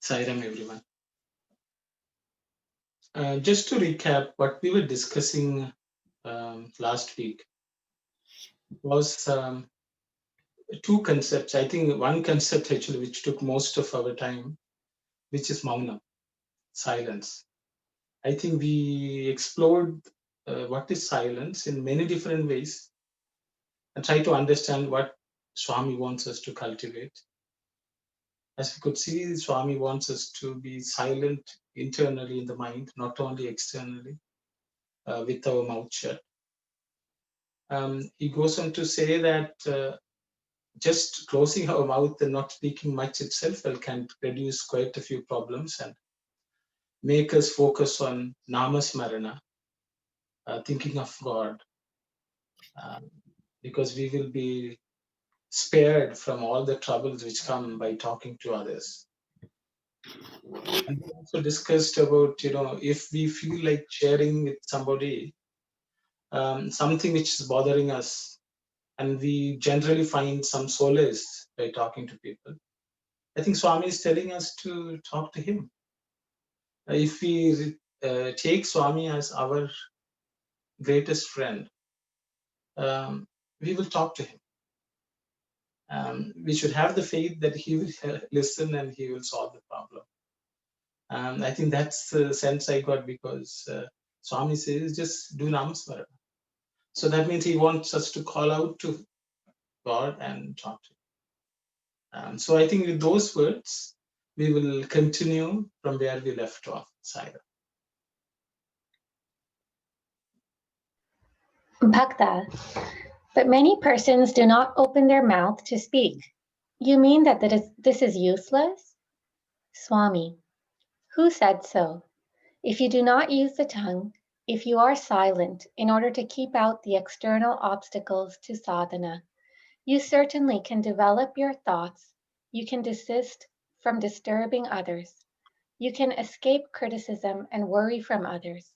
Sairam, everyone. Just to recap, what we were discussing last week was two concepts. I think one concept actually which took most of our time, which is Mauna, silence. I think we explored what is silence in many different ways and try to understand what Swami wants us to cultivate. As we could see, Swami wants us to be silent internally in the mind, not only externally, with our mouth shut. He goes on to say that just closing our mouth and not speaking much itself can produce quite a few problems and make us focus on namasmarana, thinking of God, because we will be spared from all the troubles which come by talking to others. And we also discussed about, if we feel like sharing with somebody something which is bothering us, and we generally find some solace by talking to people, I think Swami is telling us to talk to him. If we take Swami as our greatest friend, we will talk to him. We should have the faith that he will listen and he will solve the problem. I think that's the sense I got, because Swami says just do Namasmarana. So that means he wants us to call out to God and talk to him. So I think with those words, we will continue from where we left off, Saira. Bhakta, but many persons do not open their mouth to speak. You mean that this is useless? Swami, who said so? If you do not use the tongue, if you are silent in order to keep out the external obstacles to sadhana, you certainly can develop your thoughts, you can desist from disturbing others, you can escape criticism and worry from others,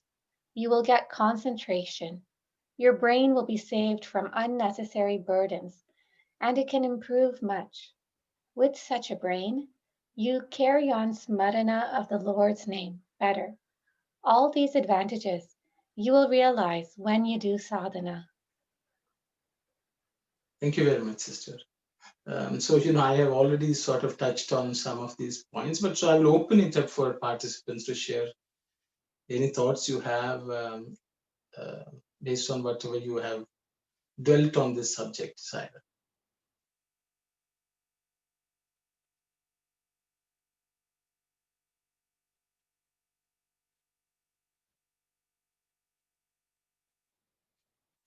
you will get concentration, your brain will be saved from unnecessary burdens, and it can improve much. With such a brain, you carry on smarana of the Lord's name better. All these advantages you will realize when you do sadhana. Thank you very much, sister. So, I have already sort of touched on some of these points, but so I will open it up for participants to share any thoughts you have based on whatever you have dwelt on this subject, Saira.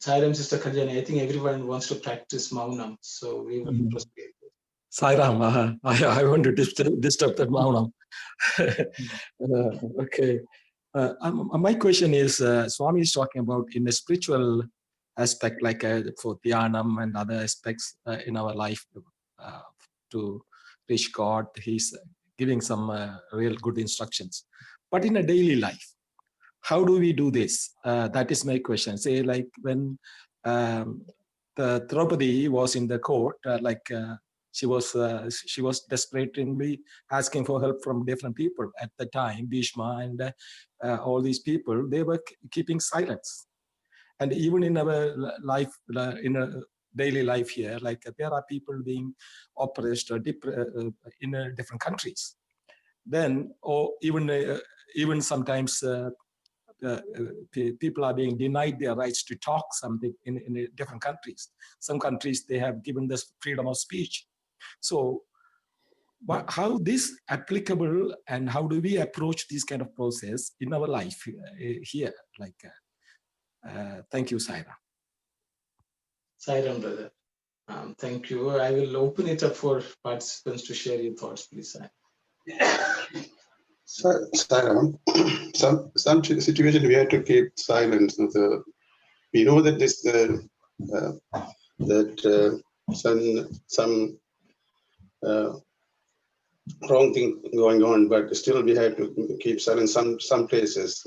Sairam, Sister Kalyani, I think everyone wants to practice Maunam, so we will proceed. Sairam, I want to disturb that Maunam. Okay. My question is, Swami is talking about in a spiritual aspect, like for dhyanam and other aspects in our life to reach God. He's giving some real good instructions. But in a daily life, how do we do this? That is my question. Say, like when the Draupadi was in the court, she was desperately asking for help from different people at the time. Bhishma and all these people, they were keeping silence. And even in our life, in a daily life here, like there are people being oppressed in different countries. Then, or even sometimes people are being denied their rights to talk something in different countries. Some countries, they have given this freedom of speech. So how this applicable and how do we approach this kind of process in our life here? Like, thank you, Saira. Sairam, brother. Thank you. I will open it up for participants to share your thoughts, please. Sairam, some situation we have to keep silence. We know that this some wrong thing going on, but still we have to keep silence. Some places,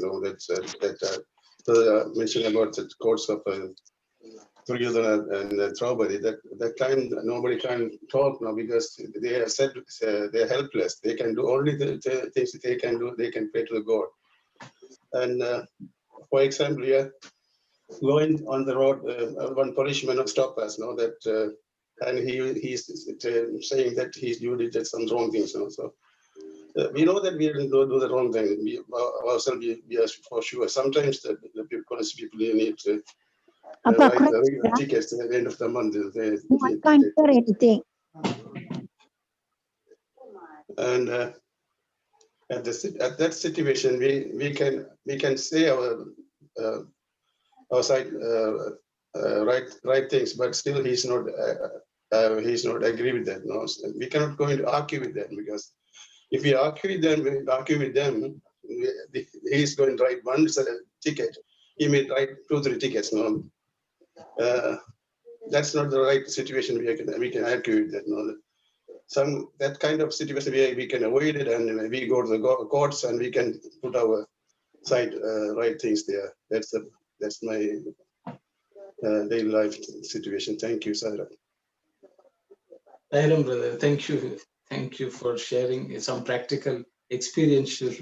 mentioned about the courts of Duryodhana and Draupadi. That time nobody can talk now because they have said they're helpless. They can do only the things that they can do. They can pray to the God. And for example, here going on the road, one policeman stopped us. No, that and he's saying that you did some wrong things. No? So we know that we didn't do the wrong thing. We ourselves, we are for sure. Sometimes the police people need to write tickets at the end of the month. I can't hear anything. And at that situation, we can say our side right things, but still he's not agree with that. No, so we cannot go into argue with them, because if we argue with them, he's going to write one ticket. He may write 2-3 tickets. No, that's not the right situation. We can argue with that. No, that kind of situation we can avoid it, and we go to the courts and we can put our side right things there. That's my daily life situation. Thank you, Sarah. Sairam, brother, thank you. Thank you for sharing some practical experiential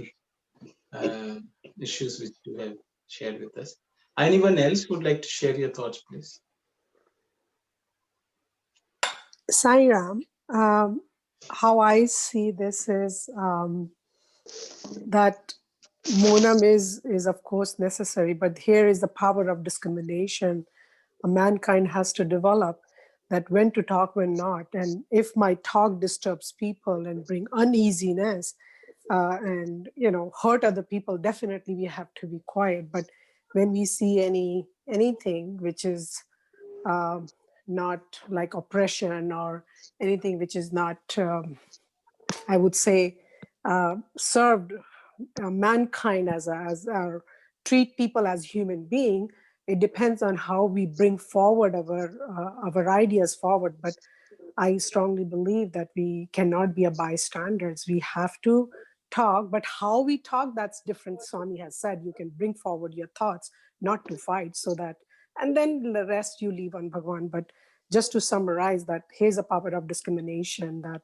issues which you have shared with us. Anyone else would like to share your thoughts, please? Sairam, how I see this is that monam is of course necessary, but here is the power of discrimination a mankind has to develop, that when to talk, when not. And if my talk disturbs people and bring uneasiness and hurt other people, definitely we have to be quiet. But when we see anything which is not like oppression or anything which is not, I would say, served mankind as treat people as human being, it depends on how we bring forward our ideas forward. But I strongly believe that we cannot be a bystanders. We have to talk, but how we talk, that's different. Swami has said you can bring forward your thoughts, not to fight, so that, and then the rest you leave on Bhagawan. But just to summarize, that here's a power of discrimination, that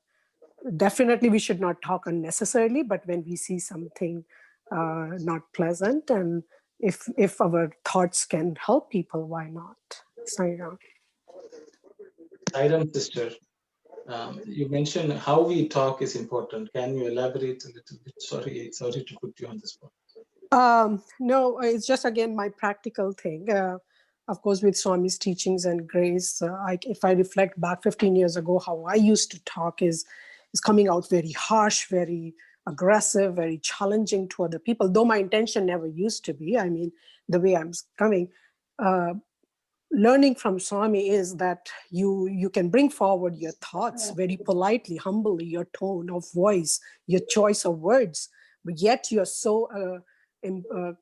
definitely we should not talk unnecessarily, but when we see something not pleasant, and if our thoughts can help people, why not? Sairam. Sairam, sister, you mentioned how we talk is important. Can you elaborate a little bit? Sorry to put you on the spot. No, it's just again my practical thing. Of course, with Swami's teachings and grace, if I reflect back 15 years ago, how I used to talk is coming out very harsh, very aggressive, very challenging to other people, though my intention never used to be. I mean, the way I'm coming, learning from Swami is that you can bring forward your thoughts very politely, humbly, your tone of voice, your choice of words, but yet you're so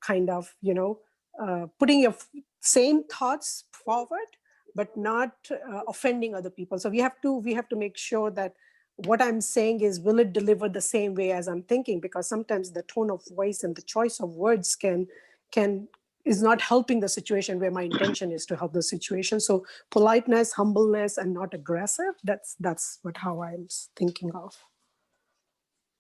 kind of, putting your same thoughts forward, but not offending other people. So we have to make sure that what I'm saying is, will it deliver the same way as I'm thinking? Because sometimes the tone of voice and the choice of words is not helping the situation where my intention is to help the situation. So politeness, humbleness, and not aggressive, that's how I'm thinking of.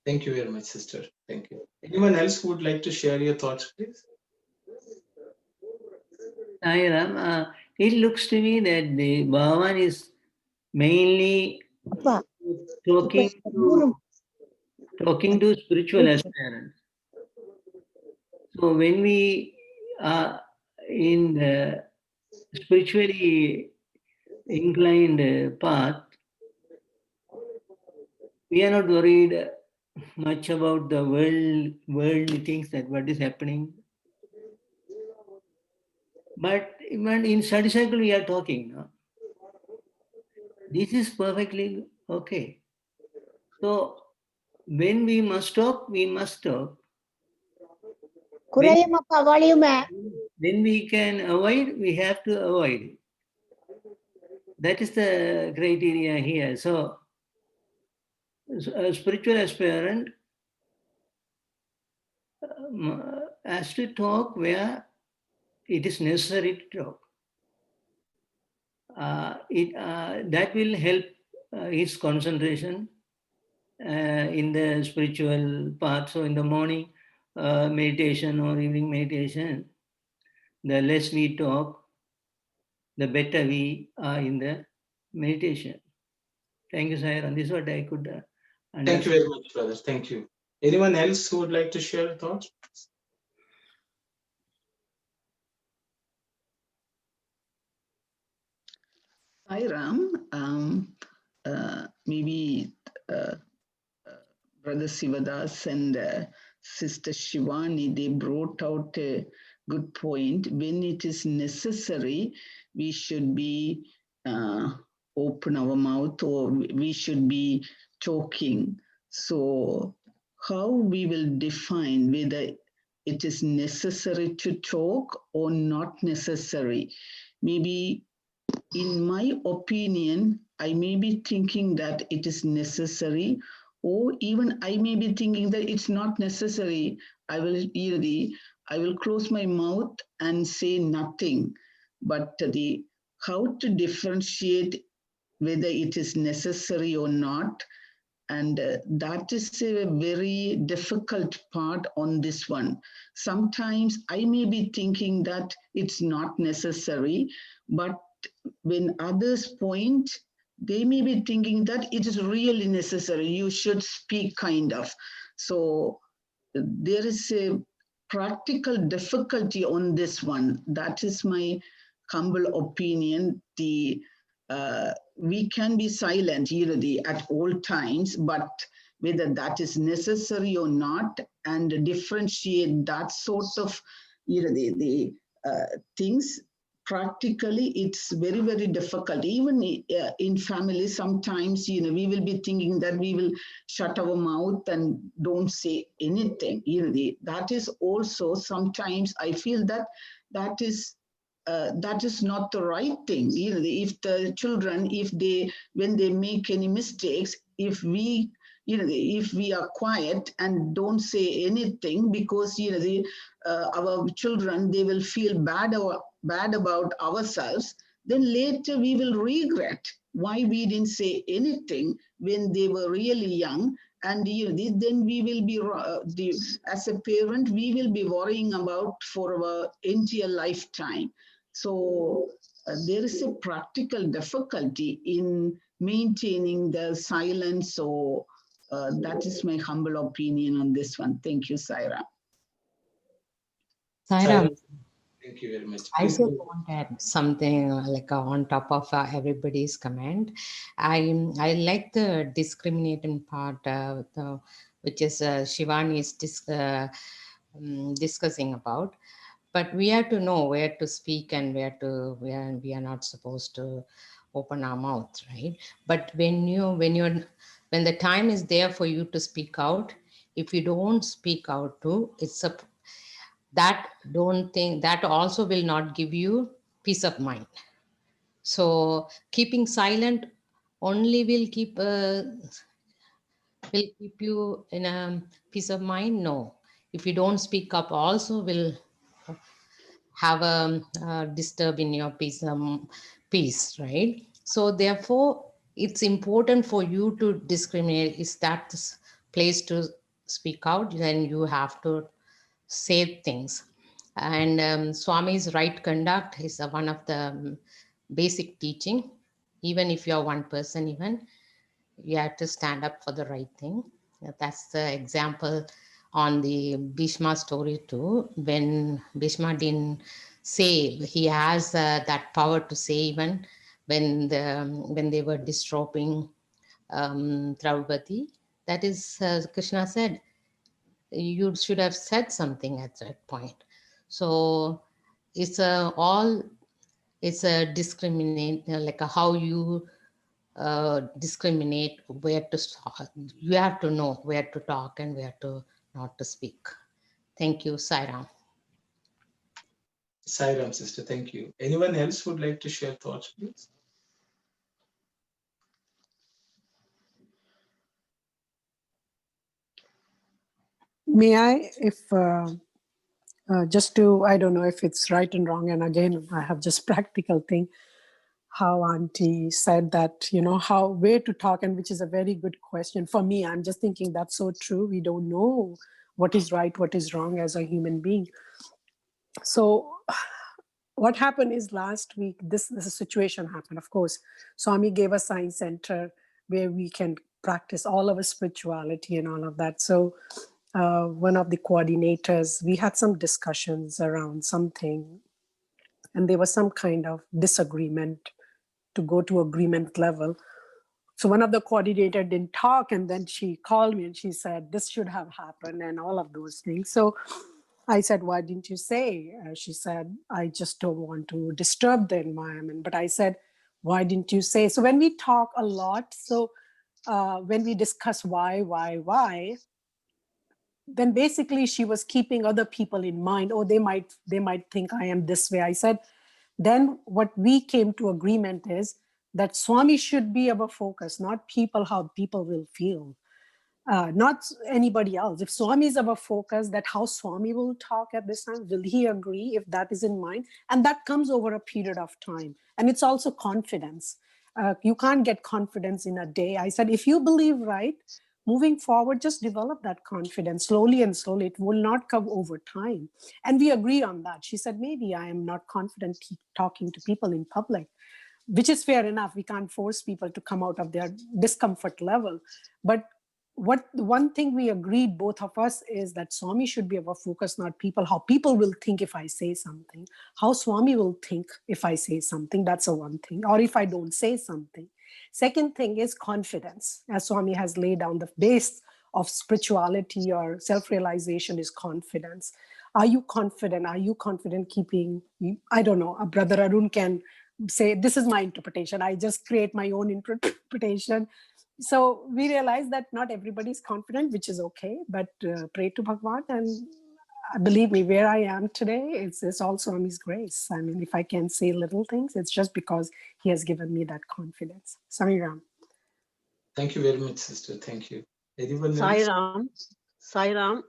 Thank you very much, sister. Thank you. Anyone else who would like to share your thoughts, please? Sairam, it looks to me that the Bhagavan is mainly talking to spiritual aspirants. So when we are in the spiritually inclined path, we are not worried much about the worldly things, that what is happening. But even in study cycle we are talking. No? This is perfectly okay. So when we must talk, we must talk. When we can avoid, we have to avoid. That is the criteria here. So a spiritual aspirant has to talk where it is necessary to talk. That will help his concentration in the spiritual path. So in the morning meditation or evening meditation, the less we talk, the better we are in the meditation. Thank you, Sairam. This is what I could understand. Thank you very much, brother. Thank you. Anyone else who would like to share thoughts? Sairam, maybe Brother Sivadas and Sister Shivani, they brought out a good point. When it is necessary, we should be open our mouth, or we should be talking. So how we will define whether it is necessary to talk or not necessary? Maybe in my opinion, I may be thinking that it is necessary, or even I may be thinking that it's not necessary. I will close my mouth and say nothing. But how to differentiate whether it is necessary or not, and that is a very difficult part on this one. Sometimes I may be thinking that it's not necessary, but when others point, they may be thinking that it is really necessary. You should speak, kind of. So there is a practical difficulty on this one. That is my humble opinion. We can be silent, at all times, but whether that is necessary or not, and differentiate that sort of, the things. Practically, it's very, very difficult. Even in family, sometimes, we will be thinking that we will shut our mouth and don't say anything. That is also sometimes I feel that is not the right thing. If the children, when they make any mistakes, if we are quiet and don't say anything, because our children, they will feel bad about ourselves, then later we will regret why we didn't say anything when they were really young. And then we will be as a parent, we will be worrying about for our entire lifetime. So there is a practical difficulty in maintaining the silence. So that is my humble opinion on this one. Thank you, Saira. Sairam, thank you very much. I just want to add something like on top of everybody's comment. I like the discriminating part, which is Shivani is discussing about. But we have to know where to speak and where we are not supposed to open our mouth, right? But when the time is there for you to speak out, if you don't speak out too, that also will not give you peace of mind. So keeping silent only will keep you in a peace of mind. No, if you don't speak up, also will have a disturb in your peace, right? So therefore, it's important for you to discriminate. Is that the place to speak out? Then you have to say things. And Swami's right conduct is one of the basic teaching. Even if you're one person, even you have to stand up for the right thing. That's the example on the Bhishma story too. When Bhishma didn't say, he has that power to say even when they were disrobing Draupadi. That is, Krishna said, you should have said something at that point. So it's a discriminate, like how you discriminate where to start. You have to know where to talk and where to not to speak. Thank you, Sairam. Sairam, sister, thank you. Anyone else would like to share thoughts, please? May I, if just to, I don't know if it's right and wrong, and again, I have just practical thing, how Auntie said that, you know, where to talk, and which is a very good question. For me, I'm just thinking that's so true. We don't know what is right, what is wrong as a human being. So what happened is last week, this situation happened. Of course, Swami gave a science center where we can practice all our spirituality and all of that. So one of the coordinators, we had some discussions around something, and there was some kind of disagreement to go to agreement level. So one of the coordinator didn't talk, and then she called me and she said, this should have happened and all of those things. So I said, why didn't you say? She said, I just don't want to disturb the environment. But I said, why didn't you say? So when we talk a lot, so when we discuss why, then basically she was keeping other people in mind. Oh, they might think I am this way. I said, then what we came to agreement is that Swami should be our focus, not people, how people will feel. Not anybody else. If Swami is our focus, that how Swami will talk at this time, will he agree if that is in mind? And that comes over a period of time. And it's also confidence. You can't get confidence in a day. I said, if you believe right, moving forward, just develop that confidence slowly and slowly. It will not come over time. And we agree on that. She said, maybe I am not confident talking to people in public, which is fair enough. We can't force people to come out of their discomfort level. But one thing we agreed, both of us, is that Swami should be our focus, not people. How people will think if I say something, how Swami will think if I say something. That's a one thing. Or if I don't say something. Second thing is confidence. As Swami has laid down, the base of spirituality or self-realization is confidence. Are you confident? Are you confident keeping, I don't know, a brother Arun can say, this is my interpretation. I just create my own interpretation. So we realize that not everybody is confident, which is okay, but pray to Bhagawan. And believe me, where I am today, it's also Swami's grace. I mean, if I can say little things, it's just because he has given me that confidence. Samiram. Thank you very much, sister. Thank you. Anyone else? Sairam,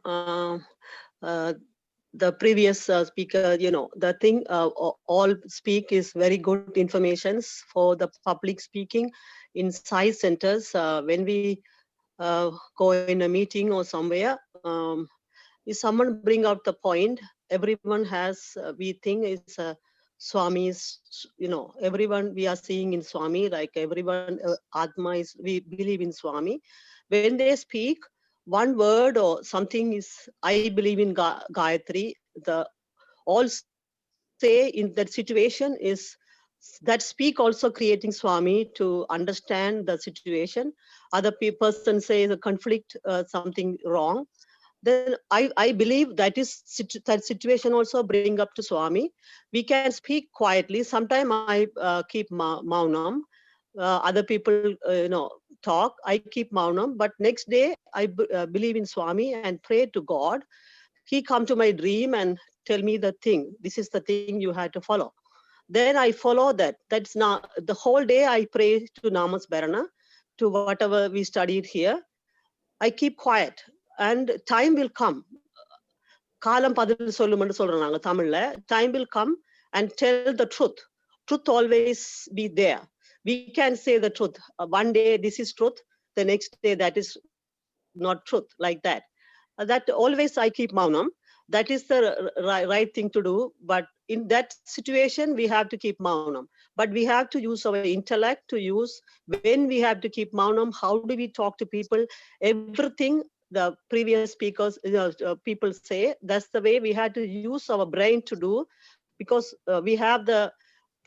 the previous speaker, you know, the thing, all speak is very good informations for the public speaking in Sai Centres. When we go in a meeting or somewhere, if someone bring out the point, everyone has, we think is Swami's, you know, everyone we are seeing in Swami, like everyone, Atma is, we believe in Swami. When they speak, one word or something is, I believe in Gayatri, the all say in that situation is that speak also creating Swami to understand the situation. Other person say the conflict, something wrong. Then I believe that is that situation also bring up to Swami. We can speak quietly. Sometimes I keep maunam. Other people, you know, talk. I keep maunam. But next day I believe in Swami and pray to God. He come to my dream and tell me the thing. This is the thing you had to follow. Then I follow that. That's not the whole day. I pray to Namas Bharana, to whatever we studied here. I keep quiet, and time will come. Kalam padil sollumannu solranga Tamilla. Time will come and tell the truth. Truth always be there. We can say the truth. One day this is truth, the next day that is not truth, like that. That always I keep maunam. That is the right thing to do. But in that situation, we have to keep maunam. But we have to use our intellect to use when we have to keep maunam. How do we talk to people? Everything the previous speakers, people say, that's the way we had to use our brain to do, because we have the,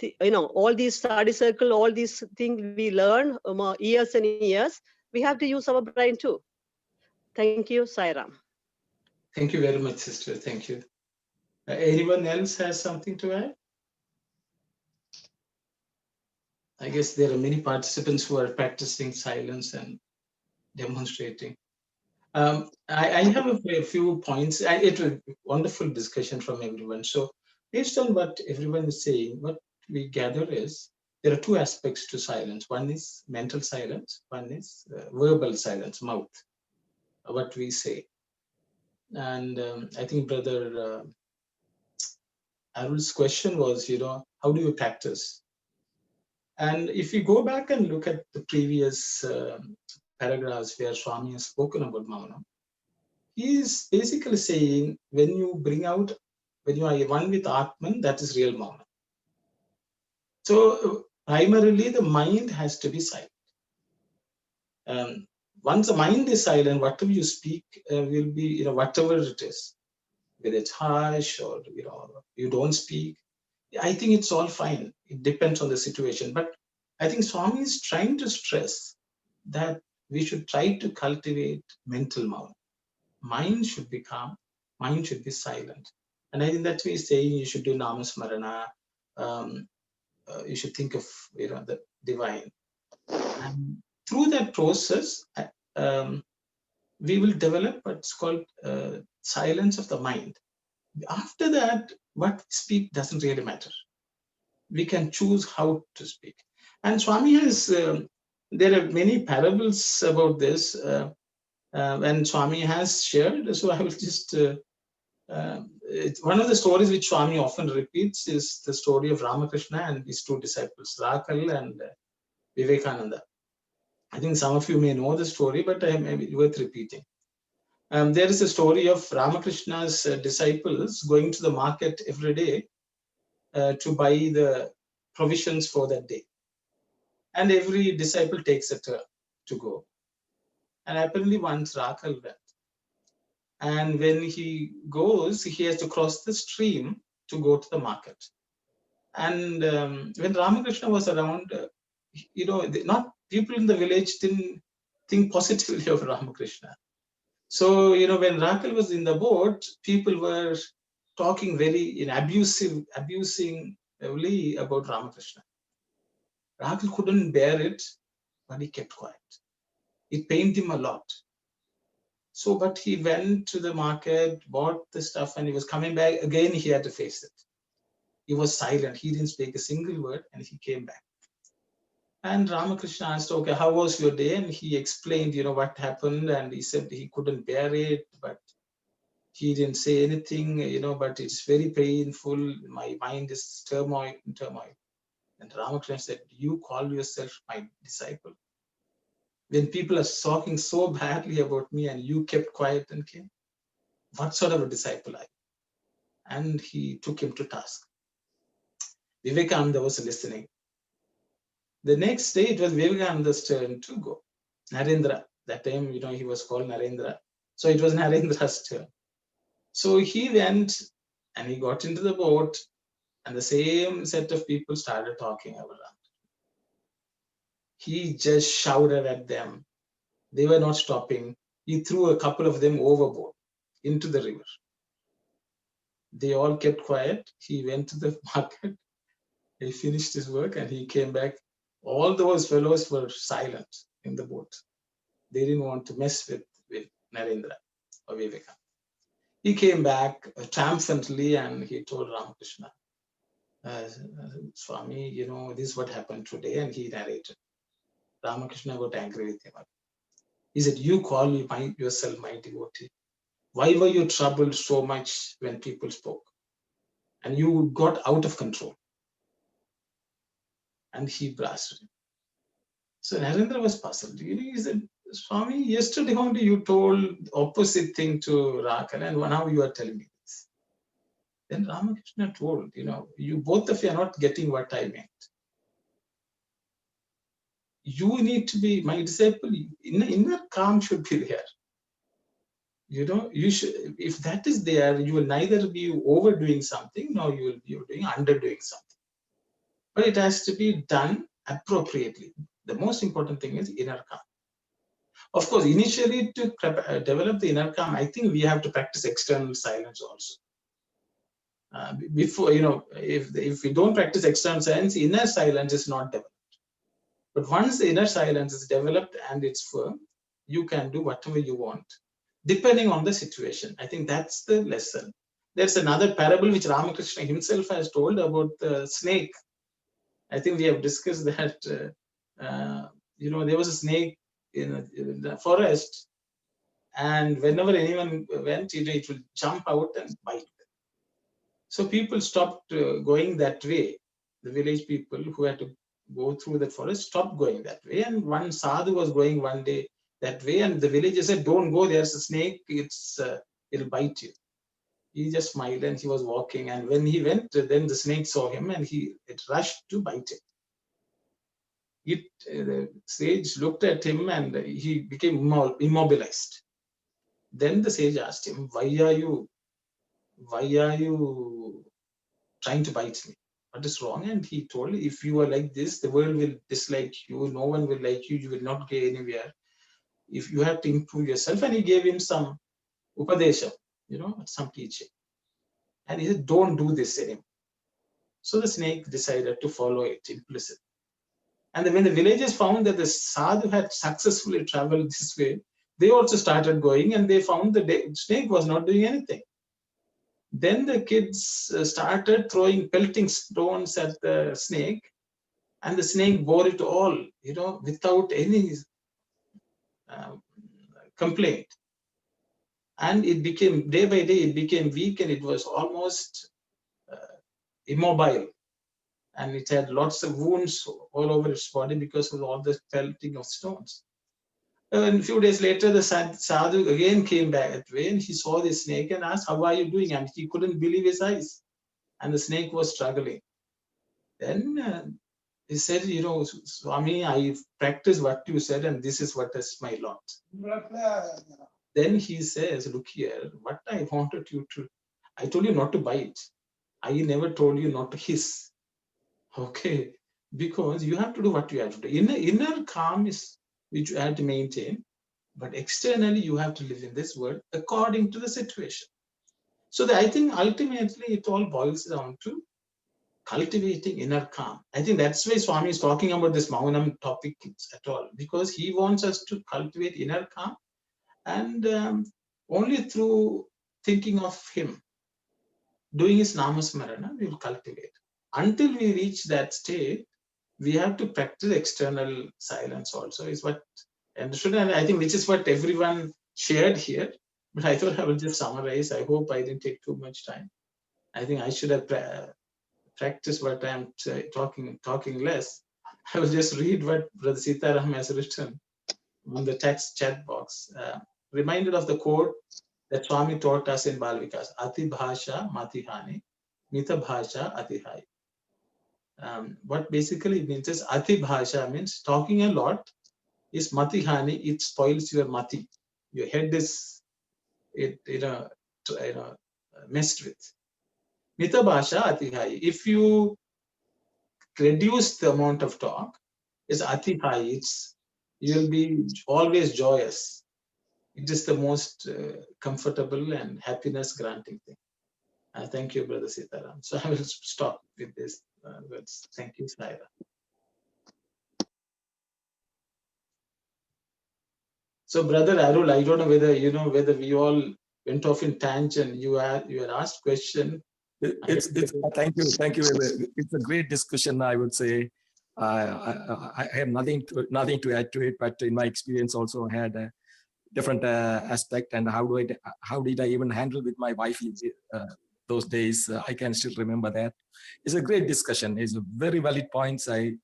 you know, all these study circle, all these things we learn years and years. We have to use our brain too. Thank you, Sairam. Thank you very much, sister. Thank you. Anyone else has something to add? I guess there are many participants who are practicing silence and demonstrating. I have a few points. It was a wonderful discussion from everyone. So based on what everyone is saying, what we gather is there are two aspects to silence. One is mental silence. One is verbal silence, mouth, what we say. And I think Brother Arul's question was, how do you practice? And if you go back and look at the previous paragraphs where Swami has spoken about Maunam, he is basically saying when you are one with Atman, that is real Maunam. So primarily the mind has to be silent. Once the mind is silent, whatever you speak will be, whatever it is, whether it's harsh or, you don't speak. I think it's all fine. It depends on the situation. But I think Swami is trying to stress that we should try to cultivate mental Maunam. Mind should be calm, mind should be silent. And I think that's why he's saying you should do Namasmarana, you should think of the divine. And through that process, we will develop what's called silence of the mind. After that, what we speak doesn't really matter. We can choose how to speak. And Swami has, there are many parables about this, and Swami has shared. So I will just, one of the stories which Swami often repeats is the story of Ramakrishna and his two disciples, Rakal and Vivekananda. I think some of you may know the story, but I may be worth repeating. There is a story of Ramakrishna's disciples going to the market every day to buy the provisions for that day. And every disciple takes a turn to go. And apparently once Rakal went. And when he goes, he has to cross the stream to go to the market. And when Ramakrishna was around, not people in the village didn't think positively of Ramakrishna. So, when Rakal was in the boat, people were talking very abusingly about Ramakrishna. Rakal couldn't bear it, but he kept quiet. It pained him a lot. So, but he went to the market, bought the stuff, and he was coming back. Again, he had to face it. He was silent. He didn't speak a single word, and he came back. And Ramakrishna asked, okay, how was your day? And he explained, what happened. And he said he couldn't bear it, but he didn't say anything, but it's very painful. My mind is turmoil. And Ramakrishna said, you call yourself my disciple? When people are talking so badly about me and you kept quiet and came, what sort of a disciple are you? And he took him to task. Vivekananda was listening. The next day, it was Vivekananda's turn to go. Narendra, that time, he was called Narendra. So it was Narendra's turn. So he went and he got into the boat and the same set of people started talking around. He just shouted at them. They were not stopping. He threw a couple of them overboard into the river. They all kept quiet. He went to the market. He finished his work and he came back. All those fellows were silent in the boat. They didn't want to mess with Narendra or Vivekananda. He came back triumphantly and he told Ramakrishna, Swami, this is what happened today. And he narrated. Ramakrishna got angry with him. He said, you call yourself my devotee. Why were you troubled so much when people spoke? And you got out of control. And he blasted him. So Narendra was puzzled. He said, Swami, yesterday only you told opposite thing to Rakal, and now you are telling me this. Then Ramakrishna told, you both of you are not getting what I meant. You need to be my disciple. Inner calm should be there. You should, if that is there, you will neither be overdoing something, nor you will be underdoing something. But it has to be done appropriately. The most important thing is inner calm. Of course, initially to develop the inner calm, I think we have to practice external silence also. Before, if we don't practice external silence, inner silence is not developed. But once the inner silence is developed and it's firm, you can do whatever you want, depending on the situation. I think that's the lesson. There's another parable which Ramakrishna himself has told about the snake. I think we have discussed that, there was a snake in the forest, and whenever anyone went, it will jump out and bite. So people stopped going that way. The village people who had to go through the forest stopped going that way. And one sadhu was going one day that way, and the villagers said, "Don't go. There's a snake. It'll bite you." He just smiled and he was walking. And when he went, then the snake saw him and it rushed to bite him. The sage looked at him and he became immobilized. Then the sage asked him, why are you trying to bite me? What is wrong? And he told, if you are like this, the world will dislike you. No one will like you. You will not get anywhere. If you have to improve yourself. And he gave him some upadesha, some teaching. And he said, don't do this anymore. So the snake decided to follow it implicitly. And then when the villagers found that the sadhu had successfully traveled this way, they also started going, and they found the snake was not doing anything. Then the kids started pelting stones at the snake, and the snake bore it all, without any complaint. And it became, day by day, it became weak, and it was almost immobile. And it had lots of wounds all over its body because of all the pelting of stones. And a few days later, the sadhu again came back that way, and he saw the snake and asked, how are you doing? And he couldn't believe his eyes. And the snake was struggling. Then he said, Swami, I practiced what you said, and this is what is my lot. Then he says, look here, what I wanted you to, I told you not to bite. I never told you not to hiss. Okay, because you have to do what you have to do. Inner calm is which you have to maintain, but externally you have to live in this world according to the situation. So I think ultimately it all boils down to cultivating inner calm. I think that's why Swami is talking about this Maunam topic at all, because he wants us to cultivate inner calm, and only through thinking of him, doing his namasmarana, we will cultivate. Until we reach that state, we have to practice external silence also, is what I understood. And I think which is what everyone shared here. But I thought I will just summarize. I hope I didn't take too much time. I think I should have practiced what I'm talking less. I will just read what Brother Sitaram has written on the text chat box. Reminded of the quote that Swami taught us in Balvikas, Ati Bhasha Matihani, Mita Bhasha Atihai. What basically it means is Ati Bhasha means talking a lot is Matihani, it spoils your mati. Your head is messed with. Mita Bhasha Atihai. If you reduce the amount of talk, it's Atihai. You'll be always joyous. It is the most comfortable and happiness granting thing. Thank you, Brother Sitaram. So I will stop with this words. Thank you, Saira. So, Brother Arul, I don't know whether we all went off in tangent. You had asked question. Thank you. It's a great discussion, I would say. I have nothing to add to it, but in my experience also had a different aspect. And how did I even handle with my wife those days? I can still remember that. It's a great discussion. It's a very valid points. I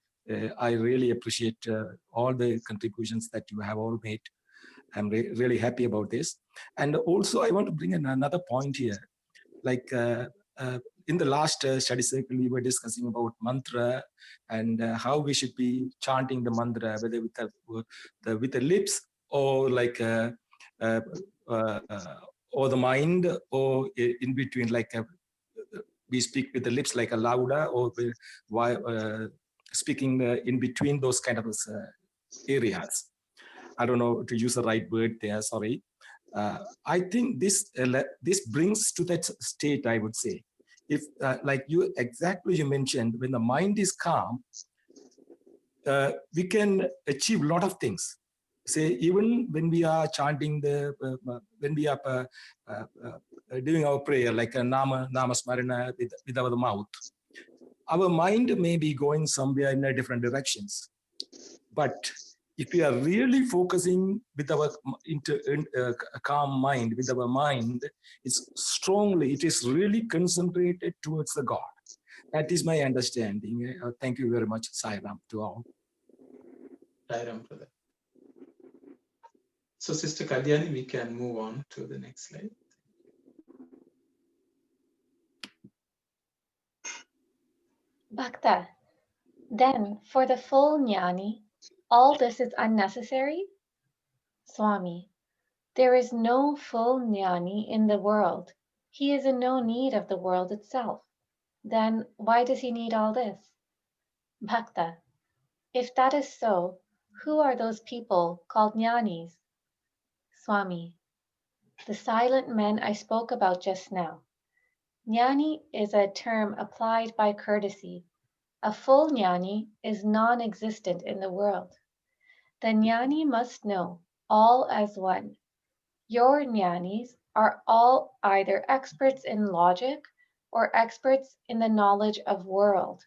really appreciate all the contributions that you have all made. I'm really happy about this. And also I want to bring in another point here. Like in the last study circle, we were discussing about mantra and how we should be chanting the mantra, whether with the lips or like or the mind, or in between, like we speak with the lips like a louder, or speaking in between those kind of areas. I don't know to use the right word there, sorry. I think this brings to that state, I would say. If like you mentioned, when the mind is calm, we can achieve a lot of things. Say, even when we are chanting when we are doing our prayer, like a nama smarana with our mouth, our mind may be going somewhere in a different directions. But if we are really focusing with our calm mind, with our mind, it is really concentrated towards the God. That is my understanding. Thank you very much, Sai Ram, to all. Sai Ram, brother. So, Sister Kalyani, we can move on to the next slide. Bhakta, then for the full jnani, all this is unnecessary? Swami, there is no full jnani in the world. He is in no need of the world itself. Then why does he need all this? Bhakta, if that is so, who are those people called jnanis? Swami, the silent men I spoke about just now. Jnani is a term applied by courtesy. A full jnani is non-existent in the world. The jnani must know all as one. Your jnanis are all either experts in logic or experts in the knowledge of world.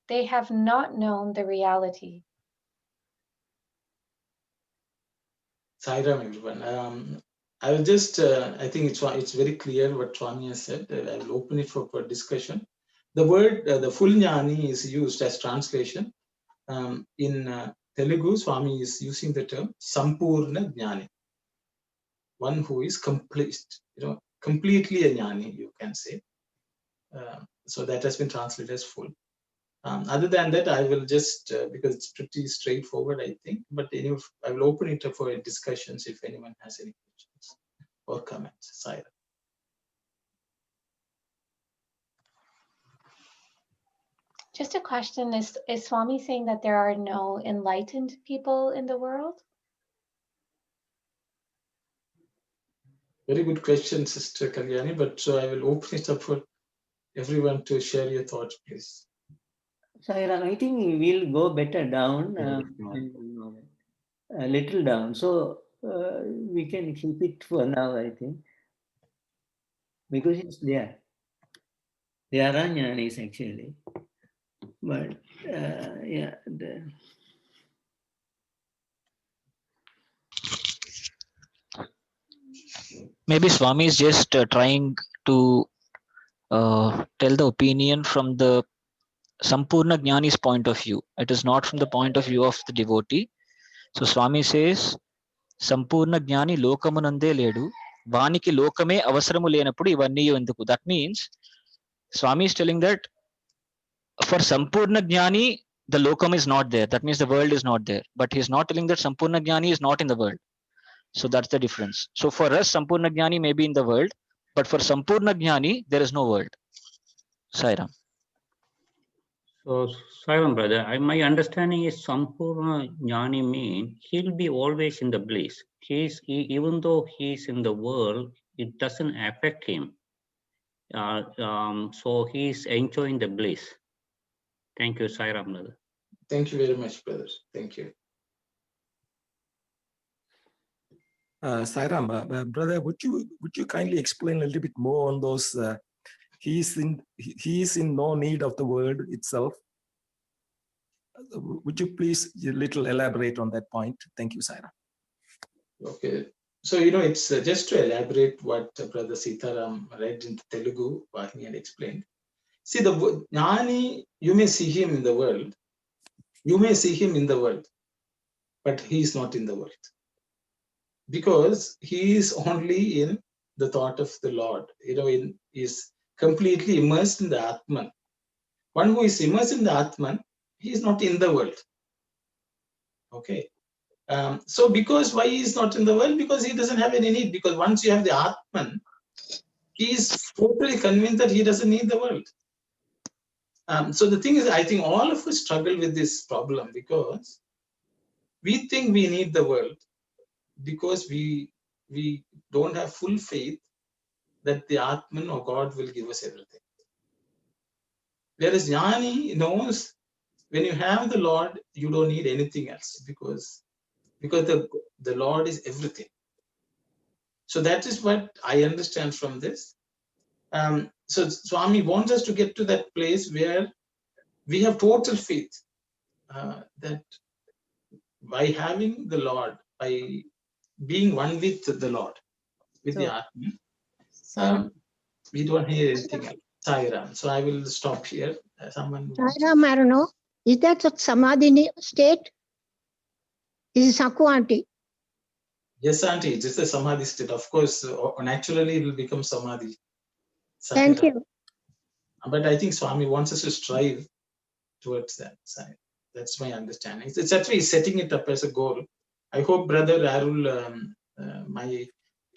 They have not known the reality. Sai Ram, everyone. I will just, I think it's very clear what Swami has said. I will open it for discussion. The word, the full jnani is used as translation. In Telugu, Swami is using the term Sampurna Jnani. One who is complete, completely a jnani, you can say. So that has been translated as full. Other than that, I will just, because it's pretty straightforward, I think, but anyway, I will open it up for discussions if anyone has any questions or comments. Sai Ram. Just a question, is Swami saying that there are no enlightened people in the world? Very good question, Sister Kalyani, but so I will open it up for everyone to share your thoughts, please. Sai Ram, I think we'll go better down, a little down. So we can keep it for now, I think. Because it's there. There are jnanis actually. But yeah. Maybe Swami is just trying to tell the opinion from the Sampurna Jnani's point of view. It is not from the point of view of the devotee. So Swami says, Sampurna Jnani lokamunande ledu, vaniki lokame avasaramu lenappudu ivanniyu enduku. That means Swami is telling that for Sampurna Jnani, the lokam is not there. That means the world is not there. But he is not telling that Sampurna Jnani is not in the world. So that's the difference. So for us, Sampurna Jnani may be in the world, but for Sampurna Jnani, there is no world. Sai Ram. So, Sai Ram, brother, my understanding is Sampurna Jnani means he'll be always in the bliss. Even though he's in the world, it doesn't affect him. So he's enjoying the bliss. Thank you, Sai Ram, brother. Thank you very much, brother. Thank you. Sai Ram, brother, would you kindly explain a little bit more on those? He is in no need of the world itself. Would you please a little elaborate on that point? Thank you, Sai Ram. Okay. So, it's just to elaborate what Brother Sitaram read in Telugu, what he had explained. See, the Jnani, you may see him in the world. You may see him in the world, but he is not in the world. Because he is only in the thought of the Lord. Is completely immersed in the Atman. One who is immersed in the Atman, he is not in the world. Okay. So because why he is not in the world? Because he doesn't have any need. Because once you have the Atman, he is totally convinced that he doesn't need the world. So the thing is, I think all of us struggle with this problem because we think we need the world because we don't have full faith that the Atman or God will give us everything. Whereas Jnani knows when you have the Lord, you don't need anything else, because the Lord is everything. So that is what I understand from this. So Swami wants us to get to that place where we have total faith, that by having the Lord, by being one with the Lord, with the Atma, we don't hear anything else. Sairam. So I will stop here. Someone. Sairam, I don't know. Is that a Samadhi state? This is Saku auntie. Yes, auntie. It's just a Samadhi state. Of course, naturally it will become Samadhi. Thank Sairam. you. But I think Swami wants us to strive towards that side. That's my understanding. It's actually setting it up as a goal. I hope Brother Arul, my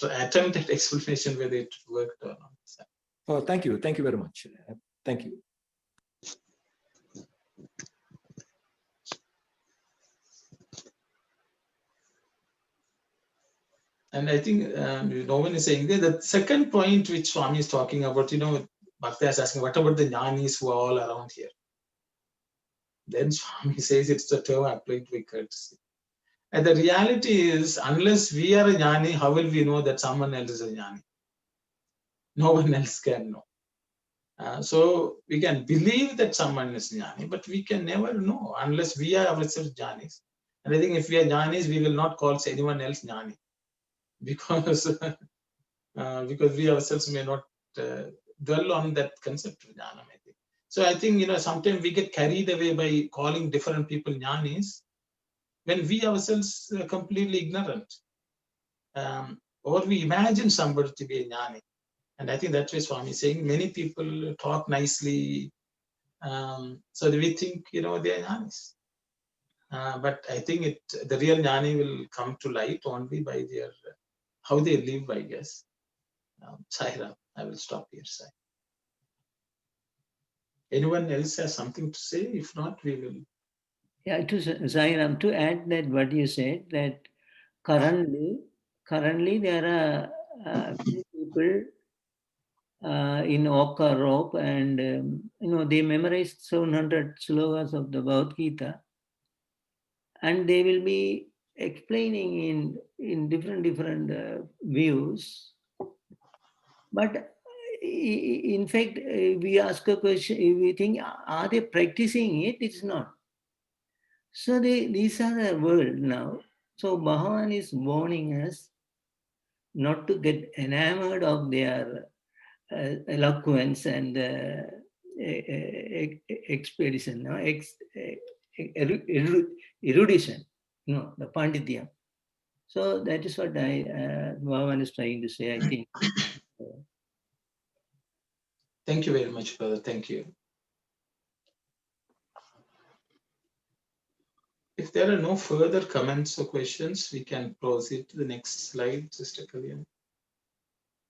attempt at explanation, whether it worked or not. Oh, thank you. Thank you very much. Thank you. And I think no one is saying that. The second point which Swami is talking about, Bhakta is asking, what about the jnanis who are all around here? Then Swami says it's the term applied with courtesy. And the reality is, unless we are a jnani, how will we know that someone else is a jnani? No one else can know. So we can believe that someone is jnani, but we can never know unless we are ourselves jnanis. And I think if we are jnanis, we will not call anyone else jnani, because we ourselves may not dwell on that concept of jnana. I think. So I think sometimes we get carried away by calling different people jnanis when we ourselves are completely ignorant, or we imagine somebody to be a jnani. And I think that's why Swami is saying many people talk nicely, so that we think they are jnanis. But I think the real jnani will come to light only by their how they live, I guess. Sairam, I will stop here. Sai. Anyone else has something to say? If not, we will. Yeah, to Sairam, to add that what you said, that currently there are people in Oka Rope, and they memorized 700 slokas of the Bhagavad Gita, and they will be explaining in different views. But in fact, we ask a question, we think, are they practicing it? It's not. So these are the world now. So Bhagavan is warning us not to get enamored of their eloquence and expedition, no? Erudition, the Panditya. So that is what Bhagavan is trying to say, I think. Thank you very much, brother. Thank you. If there are no further comments or questions, we can proceed to the next slide, Sister Kalyan.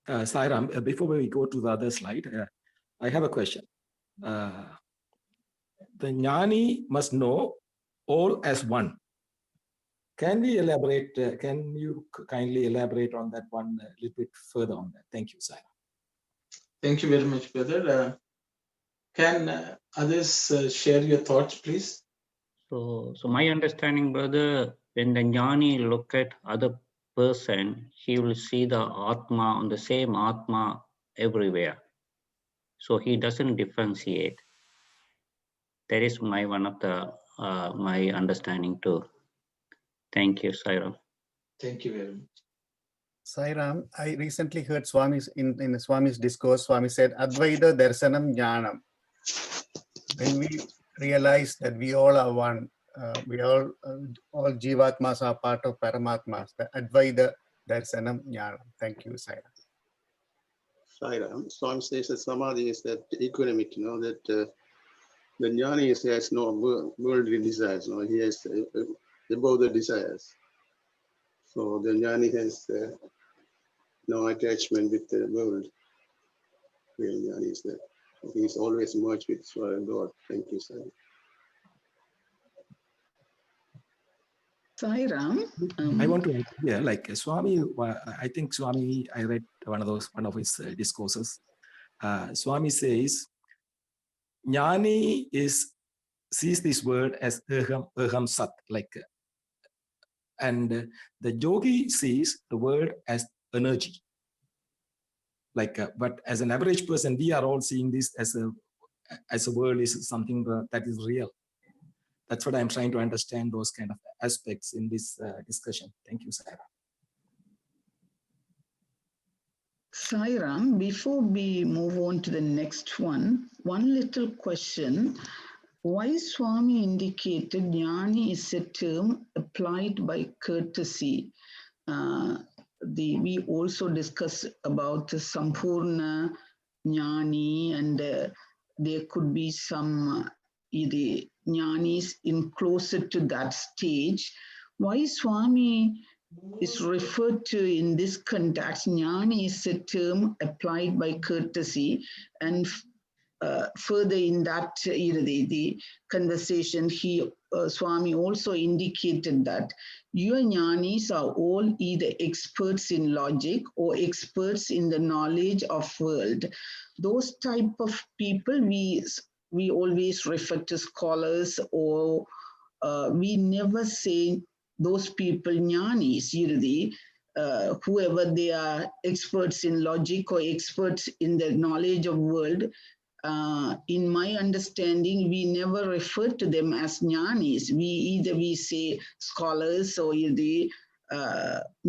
Sairam, before we go to the other slide, I have a question. The jnani must know all as one. Can we elaborate? Can you kindly elaborate on that one a little bit further on that? Thank you, Sairam. Thank you very much, brother. Can others share your thoughts, please? So my understanding, brother, when the jnani look at other person, he will see the Atma on the same Atma everywhere. So he doesn't differentiate. That is one of the my understanding too. Thank you, Sairam. Thank you very much. Sairam, I recently heard Swami's in Swami's discourse. Swami said, Advaita Darsanam Jnanam. When we realize that we all are one, we all Jivatmas are part of Paramatmas, the Advaita Darsanam Jnanam. Thank you, Sairam. Sairam, Swami says that Samadhi is that economic, that the jnani has no worldly desires, he has above the desires. So the jnani has no attachment with the world. Real jnani is that. He is always merged with God. Thank you, Sairam. Sairam, I want to hear, like Swami, I think Swami, I read one of his discourses. Swami says, jnani is sees this word as aham sat, like, and the yogi sees the word as energy. Like, but as an average person, we are all seeing this as a word is something that is real. That's what I'm trying to understand, those kind of aspects in this discussion. Thank you, Sarah. Sairam, before we move on to the next one little question. Why Swami indicated Jnani is a term applied by courtesy? We also discussed about the Sampurna Jnani, and there could be some Jnanis in closer to that stage. Why Swami is referred to in this context? Jnani is a term applied by courtesy, and further in that the conversation, Swami also indicated that your jnanis are all either experts in logic or experts in the knowledge of world. Those type of people we always refer to scholars, or we never say those people jnanis, whoever they are, experts in logic or experts in the knowledge of world. In my understanding, we never refer to them as jnanis. We say scholars, or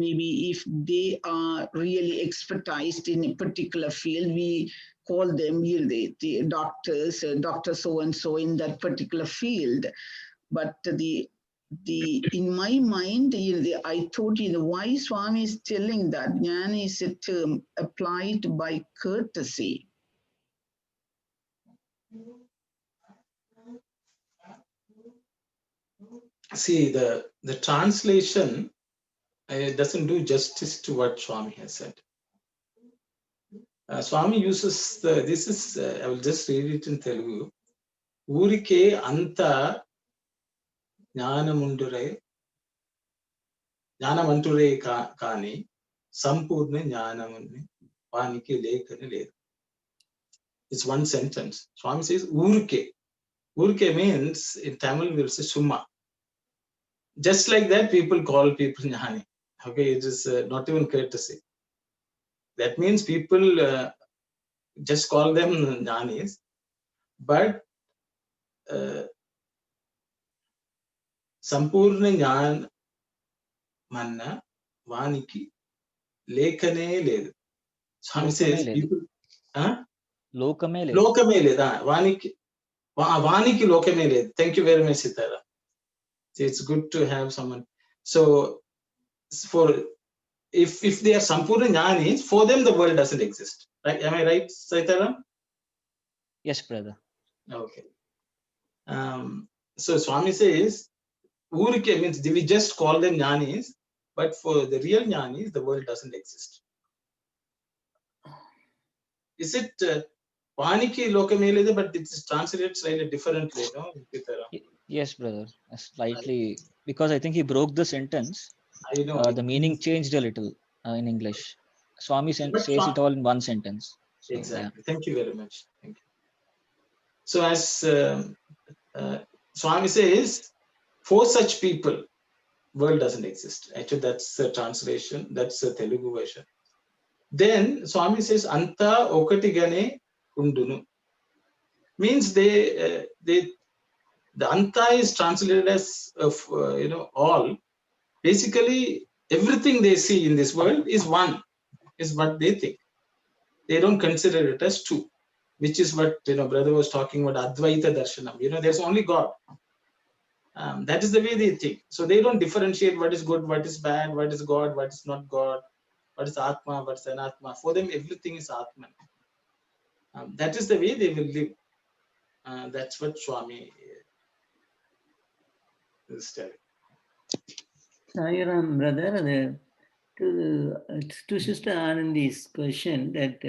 maybe if they are really expertised in a particular field, we call them the doctors, Dr. so-and-so in that particular field. But in my mind, I thought, why Swami is telling that jnana is a term applied by courtesy. See, the translation doesn't do justice to what Swami has said. Swami uses I will just read it in Telugu. Urike anta జ్ఞానమంటురే కానీ సంపూర్ణ జ్ఞానముని వానికి లేఖని లేదు. It's one sentence. Swami says urike. Urike means in Tamil we will say summa. Just like that, people call people jnani. Okay, it is not even courtesy. That means people just call them jnanis, but sampurna jnana manna vaniki lekane ledu. Swami says people lokame leda vaniki lokame ledu. Thank you very much, Sitara. It's good to have someone. So for if they are sampurna jnanis, for them the world doesn't exist. Right? Am I right, Saitara? Yes, brother. Okay. So Swami says urike means we just call them jnanis, but for the real jnanis, the world doesn't exist. Is it vaniki lokame leda, but it's translated slightly differently, no? Yes, brother. Slightly, because I think he broke the sentence. I know. The meaning changed a little in English. Swami says it all in one sentence. So, exactly. Yeah. Thank you very much. Thank you. So as Swami says, for such people, world doesn't exist. Actually, that's the translation. That's the Telugu version. Then Swami says, anta okatigane undunu. Means the anta is translated as all. Basically, everything they see in this world is one, is what they think. They don't consider it as two, which is what brother was talking about, Advaita Darshanam. There's only God. That is the way they think. So they don't differentiate what is good, what is bad, what is God, what is not God, what is Atma, what is Anatma. For them, everything is Atman. That is the way they will live. That's what Swami is telling. Sairam, brother, to Sister Anandi's question that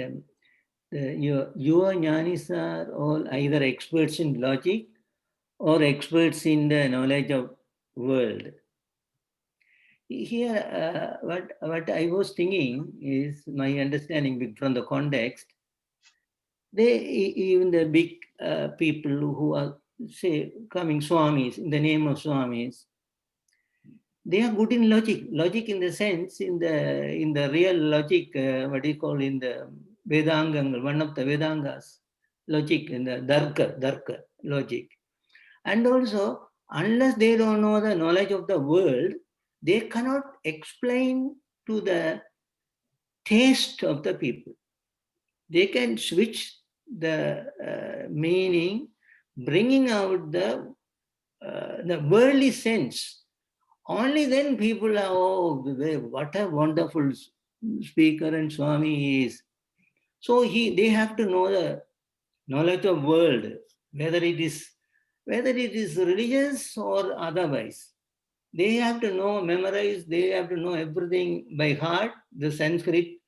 your jnanis are all either experts in logic or experts in the knowledge of world. Here, what I was thinking is my understanding from the context. Even the big people who are say, coming Swamis, in the name of Swamis, they are good in logic. Logic in the sense, in the real logic, what do you call in the Vedangangal, one of the Vedangas, logic, in the Darka logic. And also, unless they don't know the knowledge of the world, they cannot explain to the taste of the people. They can switch the meaning, bringing out the worldly sense. Only then people are, oh, what a wonderful speaker and Swami is. So they have to know the knowledge of world, whether it is religious or otherwise. They have to know, memorize, they have to know everything by heart, the Sanskrit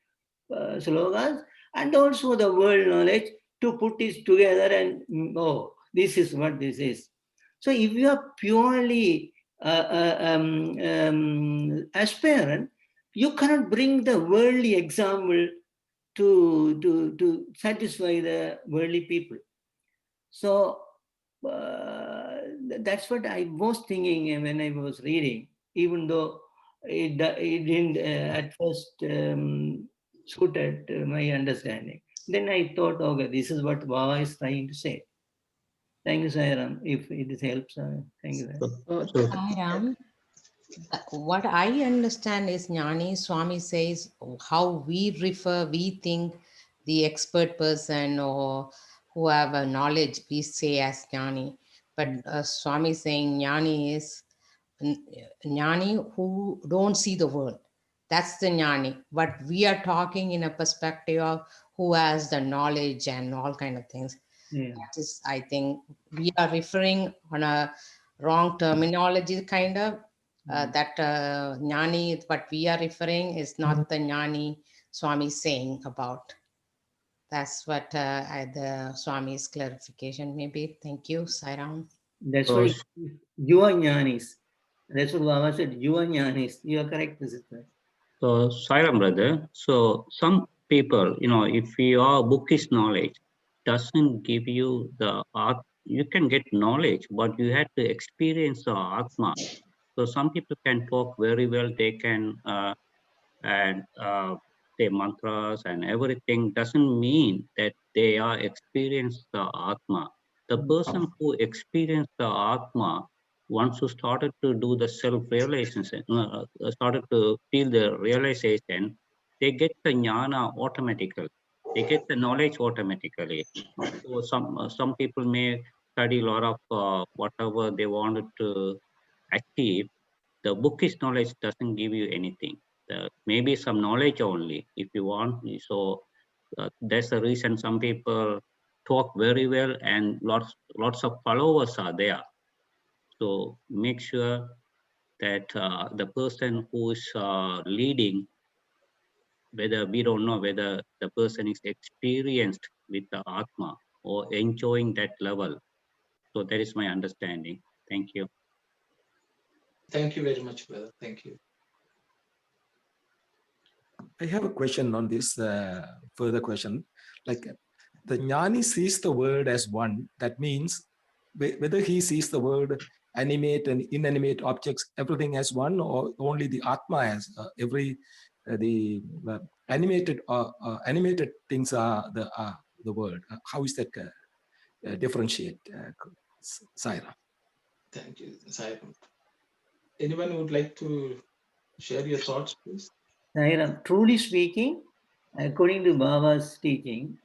slogas, and also the world knowledge to put it together and, oh, this is what this is. So if you are purely aspirant, you cannot bring the worldly example to satisfy the worldly people. So that's what I was thinking when I was reading, even though it didn't at first suited my understanding. Then I thought, okay, this is what Baba is trying to say. Thank you, Sairam. If it helps, thank you. Sairam, what I understand is Jnani Swami says how we think the expert person or who have a knowledge, we say as Jnani. But Swami saying Jnani is Jnani who don't see the world. That's the Jnani. But we are talking in a perspective of who has the knowledge and all kind of things. Yeah. That is, I think, we are referring on a wrong terminology, kind of. That Jnani, what we are referring is not the Jnani Swami saying about. That's what the Swami's clarification maybe. Thank you, Sairam. That's why you are Jnanis. That's what Baba said, you are Jnanis. You are correct, sister. So, Sairam brother, so some people, if your bookish knowledge doesn't give you the art, you can get knowledge, but you have to experience the Atma. So some people can talk very well, they can and say mantras and everything doesn't mean that they are experienced the Atma. The person who experienced the Atma, once who started to do the self-realization, started to feel the realization, they get the jnana automatically. They get the knowledge automatically. So some people may study a lot of whatever they wanted to achieve. The bookish knowledge doesn't give you anything. Maybe some knowledge only if you want. So that's the reason some people talk very well and lots of followers are there. So make sure that the person who is leading, whether we don't know whether the person is experienced with the Atma or enjoying that level. So that is my understanding. Thank you. Thank you very much, brother. Thank you. I have a question on this further question. Like the Jnani sees the world as one. That means whether he sees the world animate and inanimate objects, everything as one, or only the Atma as the animated things are the world. How is that differentiate, Saira? Thank you, Sairam. Anyone would like to share your thoughts, please? Sairam, truly speaking, according to Baba's teaching,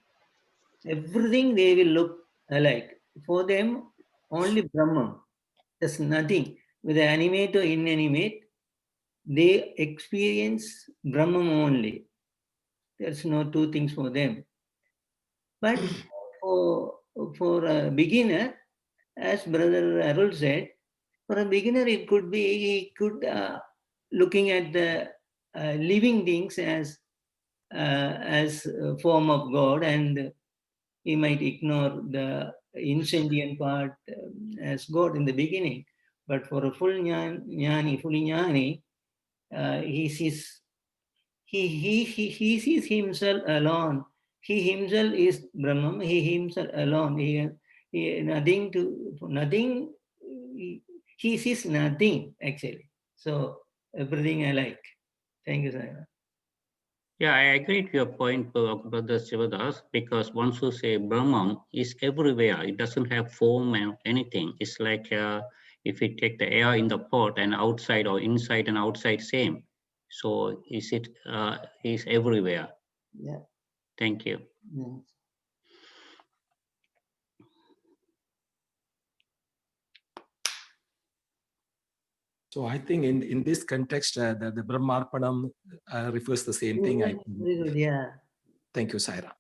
everything they will look alike. For them, only Brahman. There's nothing. Whether animate or inanimate, they experience Brahman only. There's no two things for them. But for a beginner, as Brother Arul said, for a beginner, it could be, he could looking at the living things as a form of God, and he might ignore the insentient part as God in the beginning. But for a full jnani, fully jnani, he sees he sees himself alone. He himself is Brahman. He himself alone. He nothing to nothing. He sees nothing actually. So everything I like. Thank you, sir. Yeah, I agree with your point, Brother Shivadas, because once you say Brahman is everywhere, it doesn't have form and anything. It's like if we take the air in the pot and outside or inside and outside same. So is everywhere. Yeah. Thank you. Yeah. So I think in this context, the Brahmarpanam refers the same thing. I think. Very good, yeah. Thank you, Saira.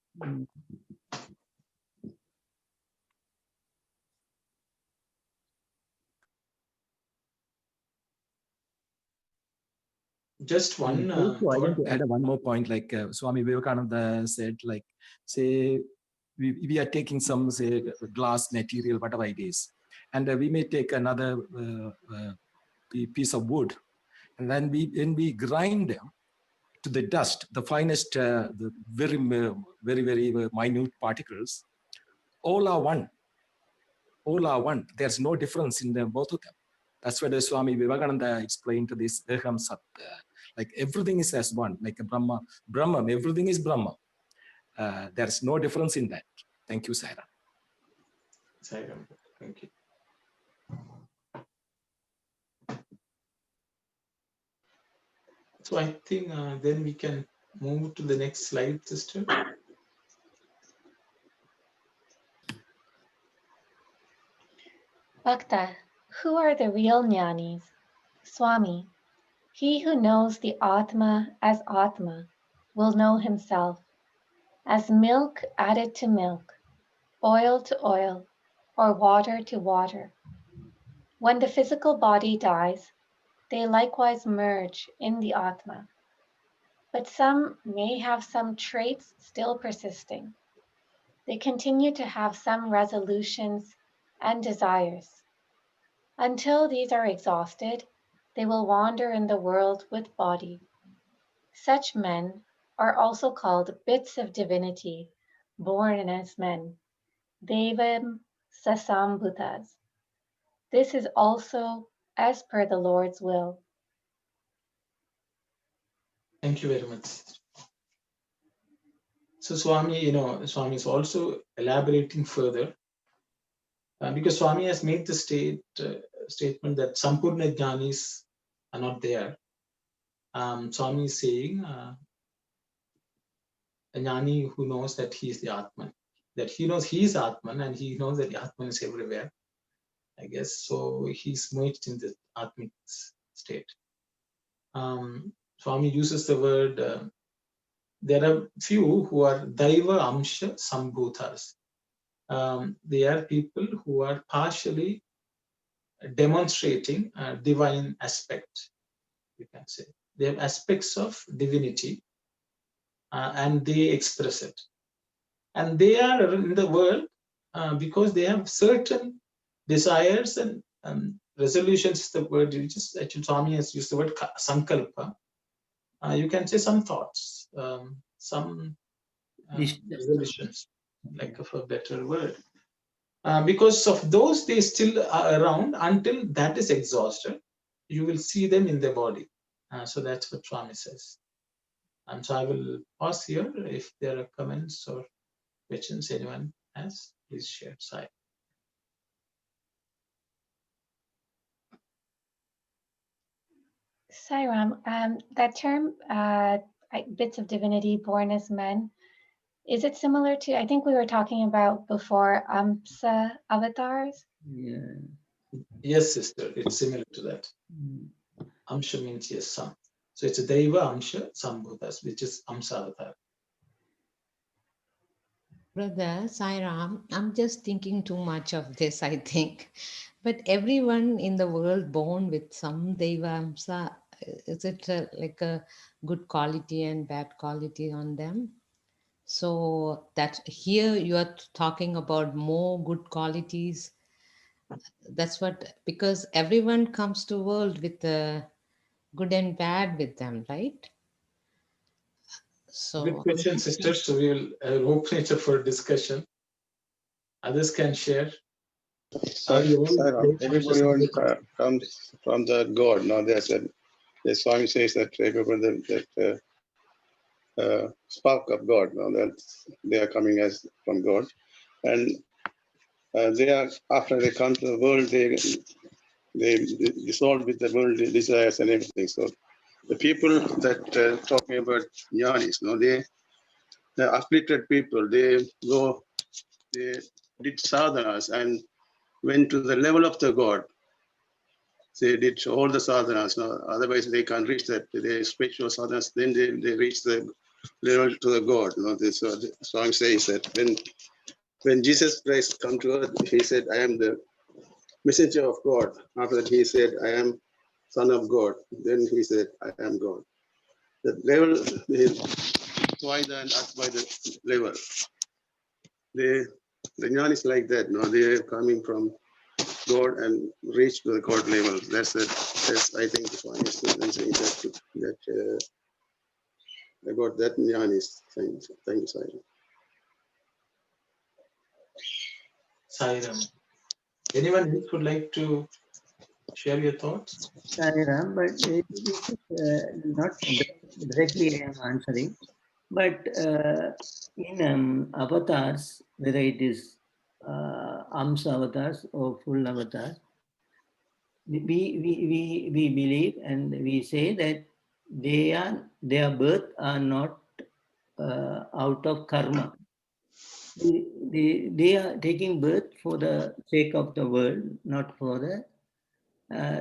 Just one I want to thought. add one more point, like Swami Vivekananda said, like, say, we are taking some, say, glass material, whatever it is, and we may take another piece of wood, and then when we grind them to the dust, the finest, the very minute particles, all are one. All are one. There's no difference in both of them. That's why the Swami Vivekananda explained to this Eham Sat. Like everything is as one, like a Brahman, everything is Brahma. There's no difference in that. Thank you, Saira. Saira, thank you. So I think then we can move to the next slide, sister. Bhakta, who are the real jnanis? Swami, he who knows the Atma as Atma will know himself as milk added to milk, oil to oil, or water to water. When the physical body dies, they likewise merge in the Atma. But some may have some traits still persisting. They continue to have some resolutions and desires. Until these are exhausted, they will wander in the world with body. Such men are also called bits of divinity, born as men, Devam Sasambhutas. This is also as per the Lord's will. Thank you very much. So Swami, Swami is also elaborating further because Swami has made the statement that Sampurna Jnanis are not there. Swami is saying a Jnani who knows that he is the Atman, that he knows he is Atman and he knows that the Atman is everywhere, I guess. So he's merged in the Atmic state. Swami uses the word, there are few who are Daiva Amsha Sambhutas. They are people who are partially demonstrating a divine aspect, you can say. They have aspects of divinity and they express it. And they are in the world because they have certain desires and resolutions, the word, which is actually Swami has used the word sankalpa. You can say some thoughts, some resolutions, like of a better word. Because of those, they still are around until that is exhausted. You will see them in the body. So that's what Swami says. And so I will pause here. If there are comments or questions anyone has, please share. Sai. Sairam, that term, bits of divinity born as men, is it similar to, I think we were talking about before, Amsa avatars? Yeah. Yes, sister, it's similar to that. Amsha means yes, some. So it's a Deva Amsha Sambhutas, which is Amsa avatar. Brother Sairam, I'm just thinking too much of this, I think. But everyone in the world born with some Devamsa, is it like a good quality and bad quality on them? So that here you are talking about more good qualities. That's what, because everyone comes to world with the good and bad with them, right? So Good question, sister. So we will open it up for discussion. Others can share. So, everybody comes from the God. Now they said, the Swami says that everybody that spark of God. Now that they are coming as from God, and they are after they come to the world, they dissolve with the world desires and everything. So the people that talking about jnanis, no, the afflicted people, they did sadhanas and went to the level of the God. They did all the sadhanas. No, otherwise they can't reach that. They spiritual sadhanas. Then they reach the level to the God. No, this the song says that when Jesus Christ come to earth, he said, "I am the messenger of God." After that, he said, "I am Son of God." Then he said, "I am God." The level is Twaida and Advaita level. The jnana is like that. No, they are coming from God and reach to the God level. That's it. That's, I think the Swami is saying that I got that jnana is saying. Thank you, Sai. Sairam. Anyone else would like to share your thoughts? Sairam, but this is not directly I am answering, but in avatars, whether it is Amsa avatars or full avatars, we believe and we say that their birth are not out of karma. They are taking birth for the sake of the world, not for the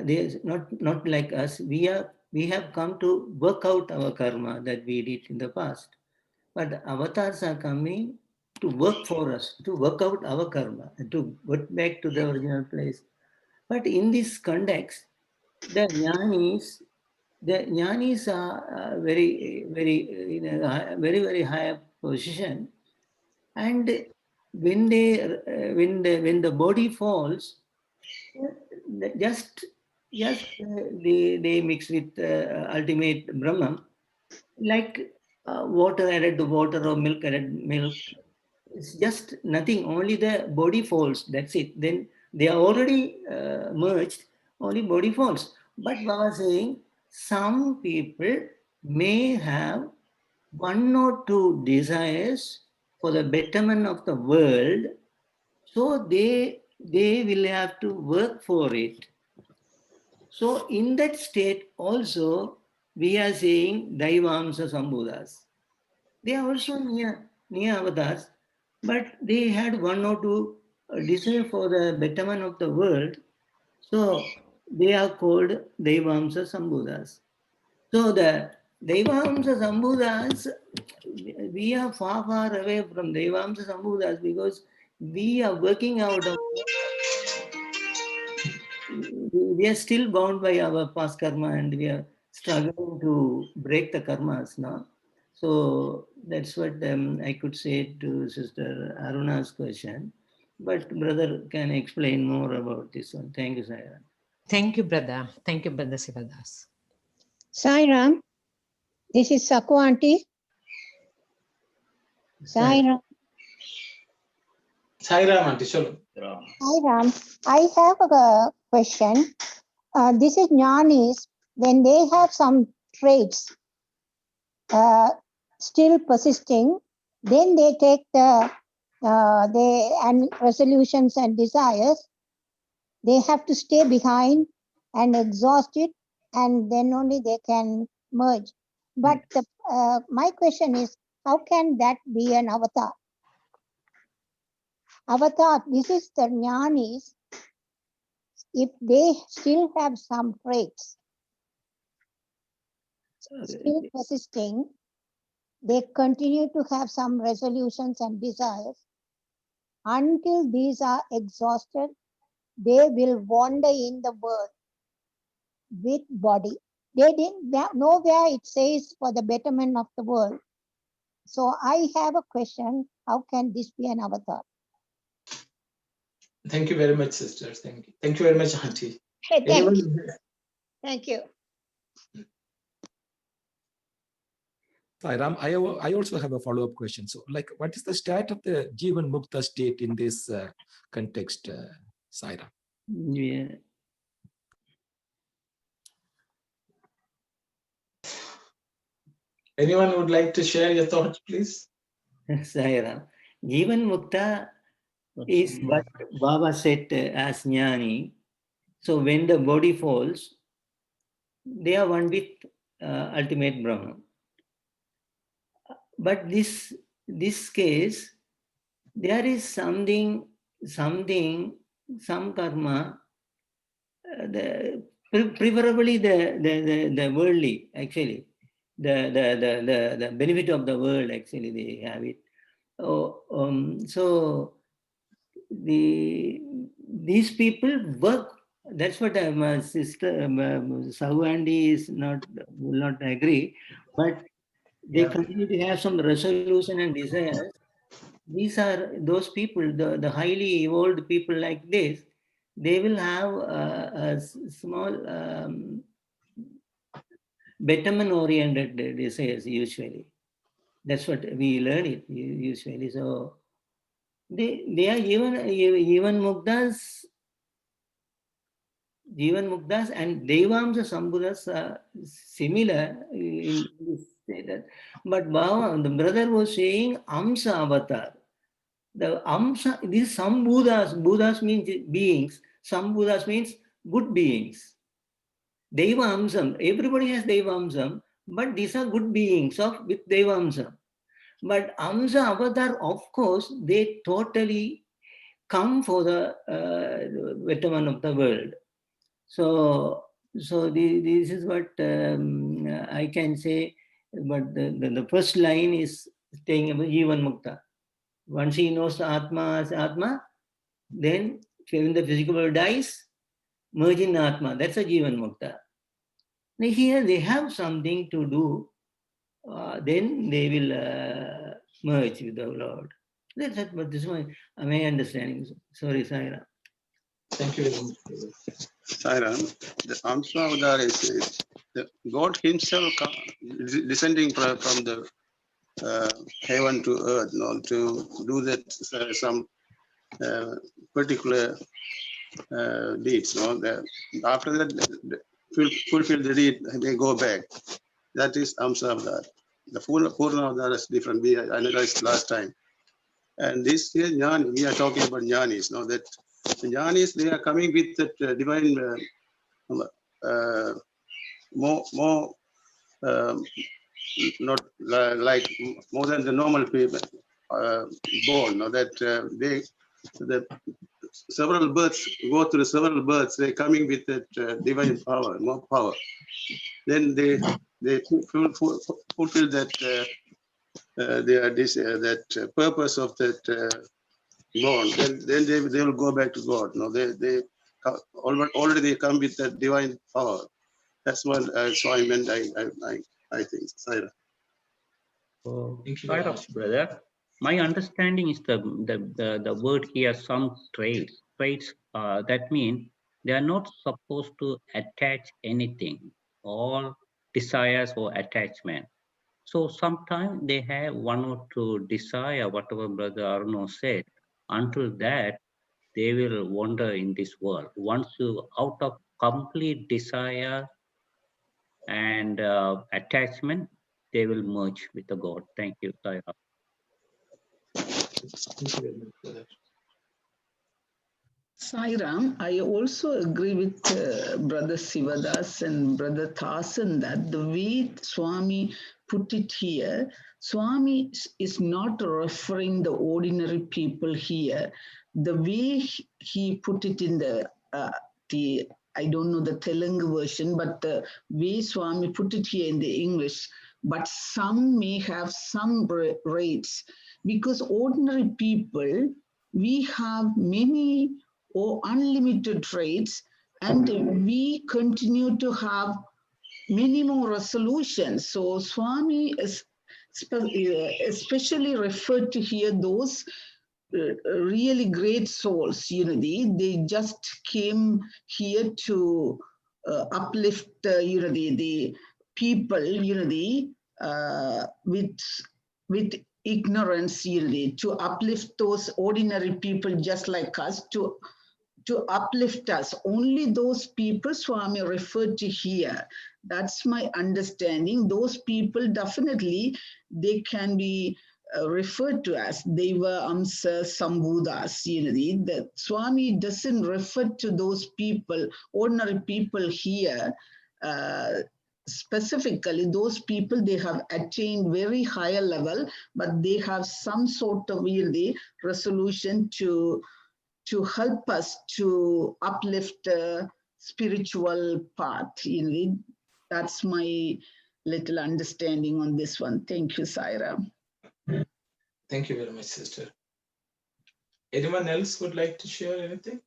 they not like us. We have come to work out our karma that we did in the past, but avatars are coming to work for us, to work out our karma, and to get back to the original place. But in this context, the jnanis are very in a very high position, and when the body falls, just they mix with ultimate Brahman, like water added to water or milk added milk. It's just nothing. Only the body falls. That's it. Then they are already merged. Only body falls. But Baba saying some people may have one or two desires for the betterment of the world, so they will have to work for it. So in that state also, we are saying Daivamsa Sambhudas. They are also near avatars, but they had one or two desire for the betterment of the world. So they are called Daivamsa Sambhudas. So the Daivamsa Sambhudas, we are far away from Daivamsa Sambhudas because we are working out of, we are still bound by our past karma and we are struggling to break the karmas now. So that's what I could say to Sister Aruna's question. But brother can explain more about this one. Thank you, Saira. Thank you, brother. Thank you, Brother Sivadas. Sairam, this is Saku auntie. Sairam. Sairam auntie, chalo. Sairam, I have a question. This is jnanis, when they have some traits still persisting, then they take the and resolutions and desires. They have to stay behind and exhaust it, and then only they can merge. But my question is, how can that be an avatar? Avatar, this is the jnanis. If they still have some traits still persisting, they continue to have some resolutions and desires. Until these are exhausted, they will wander in the world with body. They didn't know where it says for the betterment of the world. So I have a question, how can this be an avatar? Thank you very much, sisters. Thank you. Thank you very much, auntie. Hey, thank you. Sairam, I also have a follow-up question. So, like, what is the state of the Jivan Mukta state in this context, Saira. Yeah. Anyone would like to share your thoughts, please? Saira. Jivan Mukta is what Baba said as Jnani. So when the body falls, they are one with ultimate Brahman. But this case, there is some karma, preferably the worldly, actually, the benefit of the world, actually, they have it. So these people work. That's what my sister Sahu Andy will not agree, but they continue to have some resolution and desires. These are those people, the highly evolved people like this. They will have a small betterment-oriented desires usually. That's what we learn it usually. So they are even Muktas and Devamsa Sambuddhas are similar in this that. But Bhava, the brother was saying Amsa Avatar. The Amsa, these some Buddhas means beings, some Buddhas means good beings. Deva Amsam, everybody has Deva Amsam, but these are good beings with Deva Amsam. But Amsa Avatar, of course, they totally come for the betterment of the world. So this is what I can say. But the first line is saying about Jivan Mukta. Once he knows the Atma as Atma, then when the physical world dies, merge in Atma. That's a Jivan Mukta. Now here they have something to do. Then they will merge with the Lord. That's it. But this is my understanding. Sorry, Saira. Thank you very much. Saira, the Amsa Avatar is God Himself descending from the heaven to earth, to do that some particular deeds. After that, fulfill the deed, they go back. That is Amsa Avatar. The Purna Avatar is different. We analyzed last time. And this here, Jnani, we are talking about Jnanis. That the Jnanis, they are coming with that divine, more not like more than the normal people born. That the several births go through several births. They're coming with that divine power, more power. Then they fulfill that that purpose of that born. Then they will go back to God. They already they come with that divine power. That's what so I meant. I think. Saira. Saira, brother. My understanding is the word here, some traits. Traits that mean they are not supposed to attach anything, all desires or attachment. So sometimes they have one or two desire, whatever Brother Arno said. Until that, they will wander in this world. Once you out of complete desire and attachment, they will merge with the God. Thank you, Saira. Thank you very much for that. Sairam, I also agree with Brother Sivadas and Brother Thasan that the way Swami put it here, Swami is not referring the ordinary people here. The way he put it in the I don't know the Telugu version, but the way Swami put it here in the English, but some may have some rates, because ordinary people, we have many or unlimited traits, and we continue to have many more resolutions. So Swami is especially referred to here those really great souls, they just came here to uplift, the people, with ignorance, to uplift those ordinary people just like us, to to uplift us. Only those people Swami referred to here. That's my understanding. Those people definitely, they can be referred to as Deva Amsa Sambhudas. The Swami doesn't refer to those people, ordinary people here, specifically those people, they have attained very higher level, but they have some sort of really resolution to help us to uplift spiritual path. That's my little understanding on this one. Thank you, Saira. Thank you very much, sister. Anyone else would like to share anything?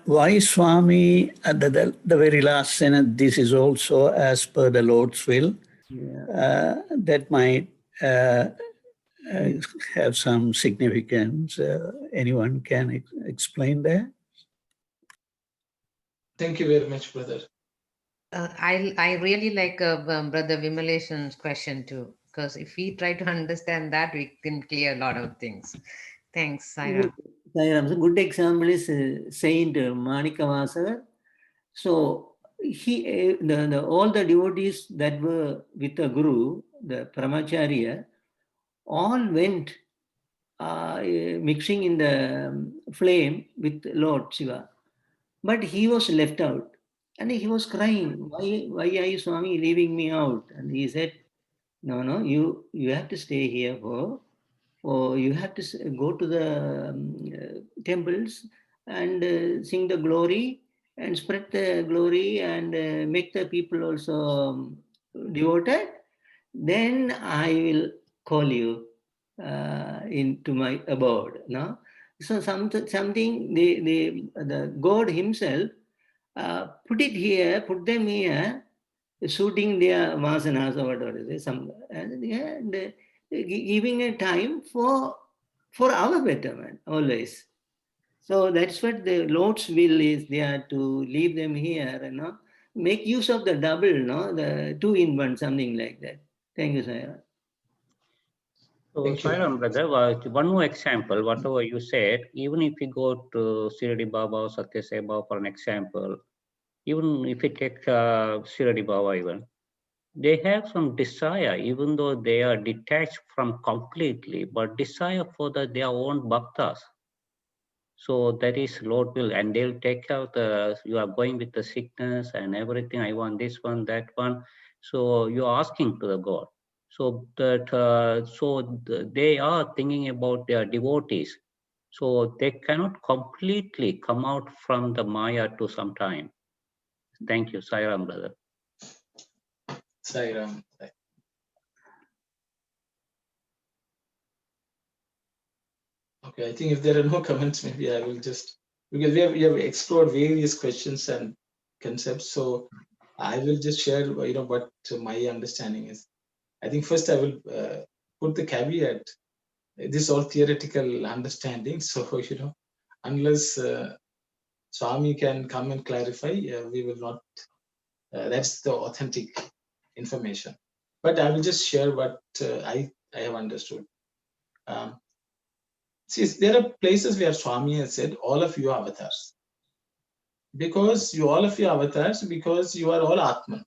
Why Swami, at the very last sentence, this is also as per the Lord's will? Yeah. That might have some significance. Anyone can explain that? Thank you very much, brother. I really like Brother Vimaleshan's question too, because if we try to understand that, we can clear a lot of things. Thanks, Saira. Saira, a good example is Saint Manikavasa. So he, all the devotees that were with the Guru, the Brahmacharya, all went mixing in the flame with Lord Shiva, but he was left out. And he was crying, why are you, Swami, leaving me out? And he said, no, you have to stay here or you have to go to the temples and sing the glory and spread the glory and make the people also devoted. Then I will call you into my abode. No? So something the God himself put them here, shooting their vasanas or whatever it is, and giving a time for our betterment always. So that's what the Lord's will is there, to leave them here, make use of the double, the 2-in-1, something like that. Thank you, Saira. So, Sairam brother, one more example, whatever you said, even if you go to Shirdi Baba or Sathya Sai Baba for an example, even if you take Shirdi Baba even, they have some desire, even though they are detached from completely, but desire for their own bhaktas. So that is Lord will, and they'll take out you are going with the sickness and everything, I want this one, that one. So you're asking to the God. So that they are thinking about their devotees. So they cannot completely come out from the Maya to some time. Thank you, Sairam brother. Sairam. Okay, I think if there are no comments, maybe I will just, because we have explored various questions and concepts. So I will just share, what my understanding is. I think first I will put the caveat. This is all theoretical understanding. So, unless Swami can come and clarify, we will not, that's the authentic information. But I will just share what I have understood. See, there are places where Swami has said, all of you are avatars. Because all of you are avatars, because you are all Atman,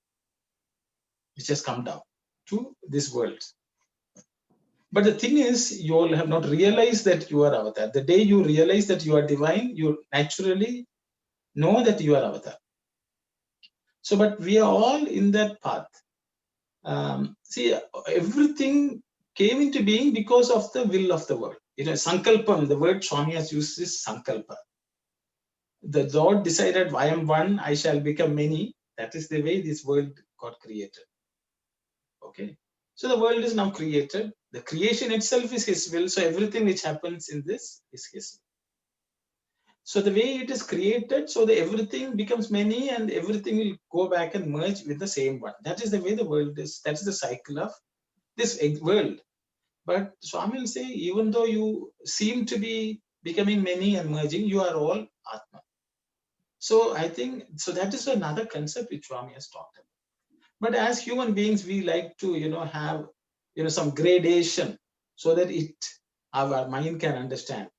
which has come down to this world. But the thing is, you all have not realized that you are avatar. The day you realize that you are divine, you naturally know that you are avatar. So, but we are all in that path. See, everything came into being because of the will of the world. Sankalpam, the word Swami has used is Sankalpa. The Lord decided, I am one, I shall become many. That is the way this world got created. Okay. So the world is now created. The creation itself is His will. So everything which happens in this is His will. So the way it is created, so that everything becomes many and everything will go back and merge with the same one. That is the way the world is. That is the cycle of this world. But Swami will say, even though you seem to be becoming many and merging, you are all Atma. So I think, so that is another concept which Swami has talked about. But as human beings, we like to, have, some gradation so that our mind can understand.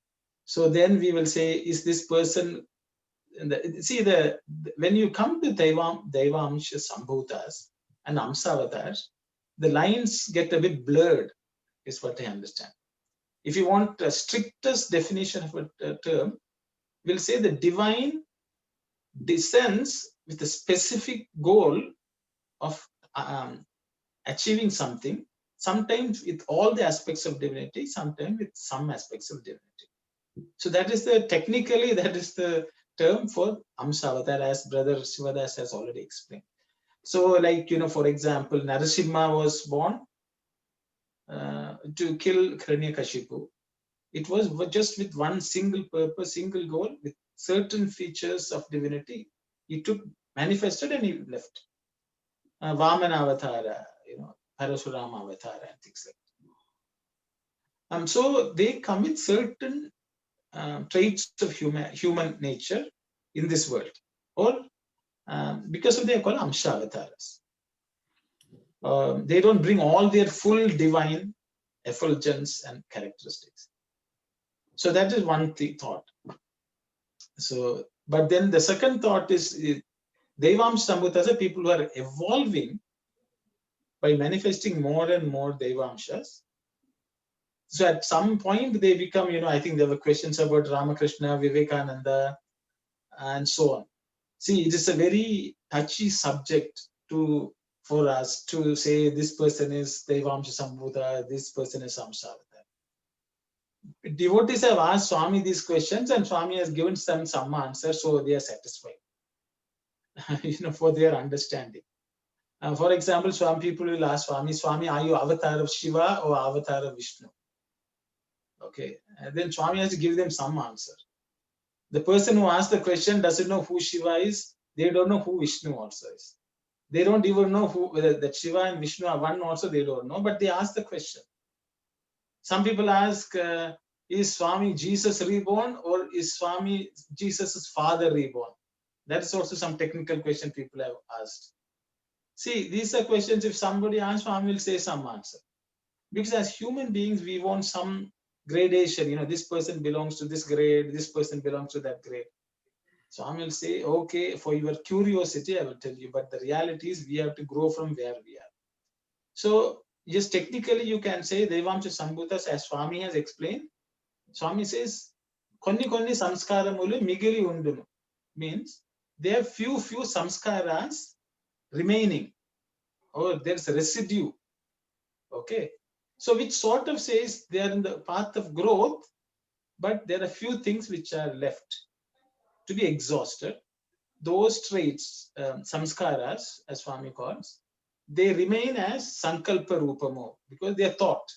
So then we will say, is this person, see, when you come to Devamsha Sambhutas and Amsavatars, the lines get a bit blurred, is what I understand. If you want a strictest definition of a term, we'll say the divine descends with a specific goal of achieving something, sometimes with all the aspects of divinity, sometimes with some aspects of divinity. So that is technically, that is the term for Amsavatar, as Brother Sivadas has already explained. So like, for example, Narasimha was born to kill Hiranyakashipu. It was just with one single purpose, single goal, with certain features of divinity. He manifested and he left. Vamana Avatara, Parasurama Avatara, and things like that. So they come with certain traits of human nature in this world, or because of they are called Amsha Avataras. They don't bring all their full divine effulgence and characteristics. So that is one thought. So, but then the second thought is Devamsha Sambhutas are people who are evolving by manifesting more and more Devamshas. So at some point they become, I think there were questions about Ramakrishna, Vivekananda, and so on. See, it is a very touchy subject for us to say this person is Devamsha Sambhuta, this person is Samsavata. Devotees have asked Swami these questions, and Swami has given them some answers, so they are satisfied, for their understanding. For example, some people will ask Swami, are you avatar of Shiva or avatar of Vishnu? Okay, and then Swami has to give them some answer. The person who asked the question doesn't know who Shiva is. They don't know who Vishnu also is. They don't even know whether that Shiva and Vishnu are one also, they don't know, but they ask the question. Some people ask, is Swami Jesus reborn, or is Swami Jesus' father reborn? That is also some technical question people have asked. See, these are questions, if somebody asks, Swami will say some answer. Because as human beings, we want some gradation. This person belongs to this grade, this person belongs to that grade. Swami will say, okay, for your curiosity, I will tell you, but the reality is we have to grow from where we are. So, yes, technically you can say Devamsha Sambhutas, as Swami has explained. Swami says, Konni samskaramulu migili undunu, means there are few samskaras remaining, or there's a residue. Okay. So which sort of says they are in the path of growth, but there are few things which are left to be exhausted. Those traits, samskaras, as Swami calls, they remain as sankalpa rupamo, because they are thought.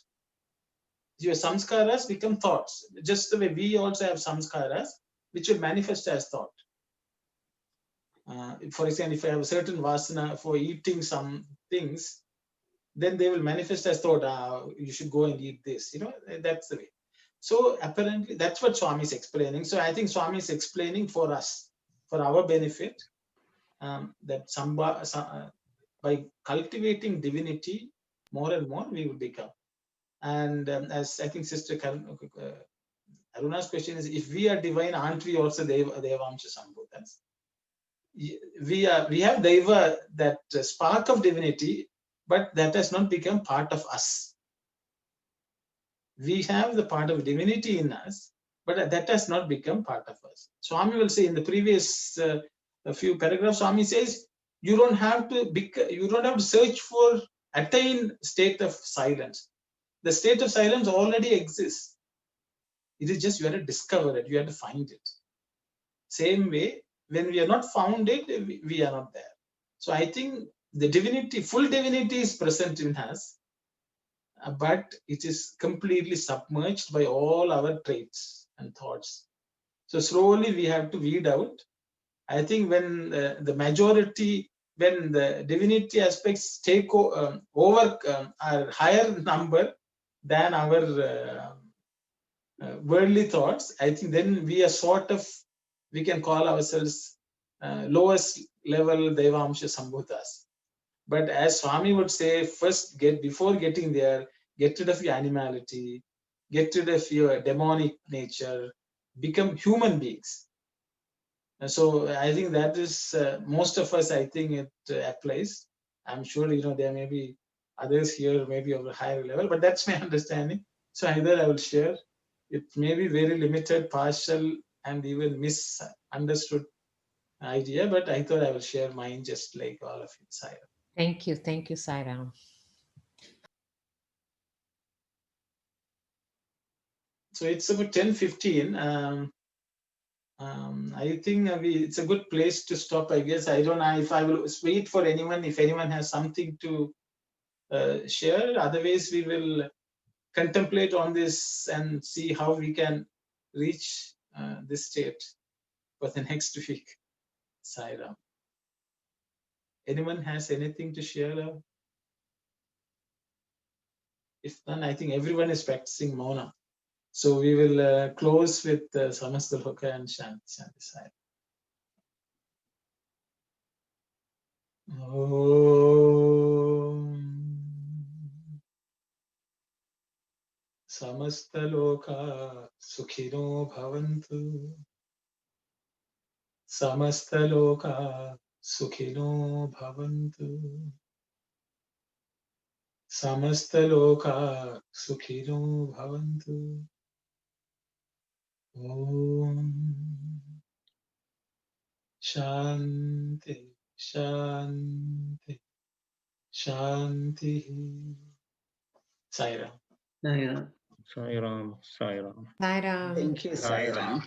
Your samskaras become thoughts, just the way we also have samskaras, which will manifest as thought. For example, if I have a certain vasana for eating some things, then they will manifest as thought, you should go and eat this, that's the way. So apparently that's what Swami is explaining. So I think Swami is explaining for us, for our benefit, that by cultivating divinity more and more, we will become. And as I think Sister Aruna's question is, if we are divine, aren't we also Devamsha Sambhutas? We have Deva, that spark of divinity, but that has not become part of us. We have the part of divinity in us, but that has not become part of us. Swami will say in the previous a few paragraphs, Swami says, you don't have to search for attain state of silence. The state of silence already exists. It is just you have to discover it, you have to find it. Same way, when we are not found it, we are not there. So I think the divinity, full divinity is present in us, but it is completely submerged by all our traits and thoughts. So slowly we have to weed out. I think when the majority, when the divinity aspects take over a higher number than our worldly thoughts, I think then we are we can call ourselves lowest level Devamsha Sambhutas. But as Swami would say, first before getting there, get rid of your animality, get rid of your demonic nature, become human beings. And so I think that is most of us, I think it applies. I'm sure, there may be others here, maybe of a higher level, but that's my understanding. So either I will share, it may be very limited, partial, and even misunderstood idea, but I thought I will share mine just like all of you, Sai. Thank you, Sai Ram. So it's about 10:15. I think it's a good place to stop, I guess. I don't know if I will wait for anyone, if anyone has something to share. Otherwise, we will contemplate on this and see how we can reach this state for the next week. Sai Ram. Anyone has anything to share? If none, I think everyone is practicing Mauna. So we will close with Samasta Loka and Shanti Sai. Om Samasta Loka Sukhino Bhavantu. Samasta Loka Sukhino Bhavantu. Samasta Loka Sukhino Bhavantu. Om Shanti Shanti Shanti. Sai Ram. Sai Ram. Sai Ram, Sai Ram. Sai Ram. Thank you, Sai Ram.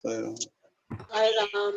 Sai Ram. Sai Ram.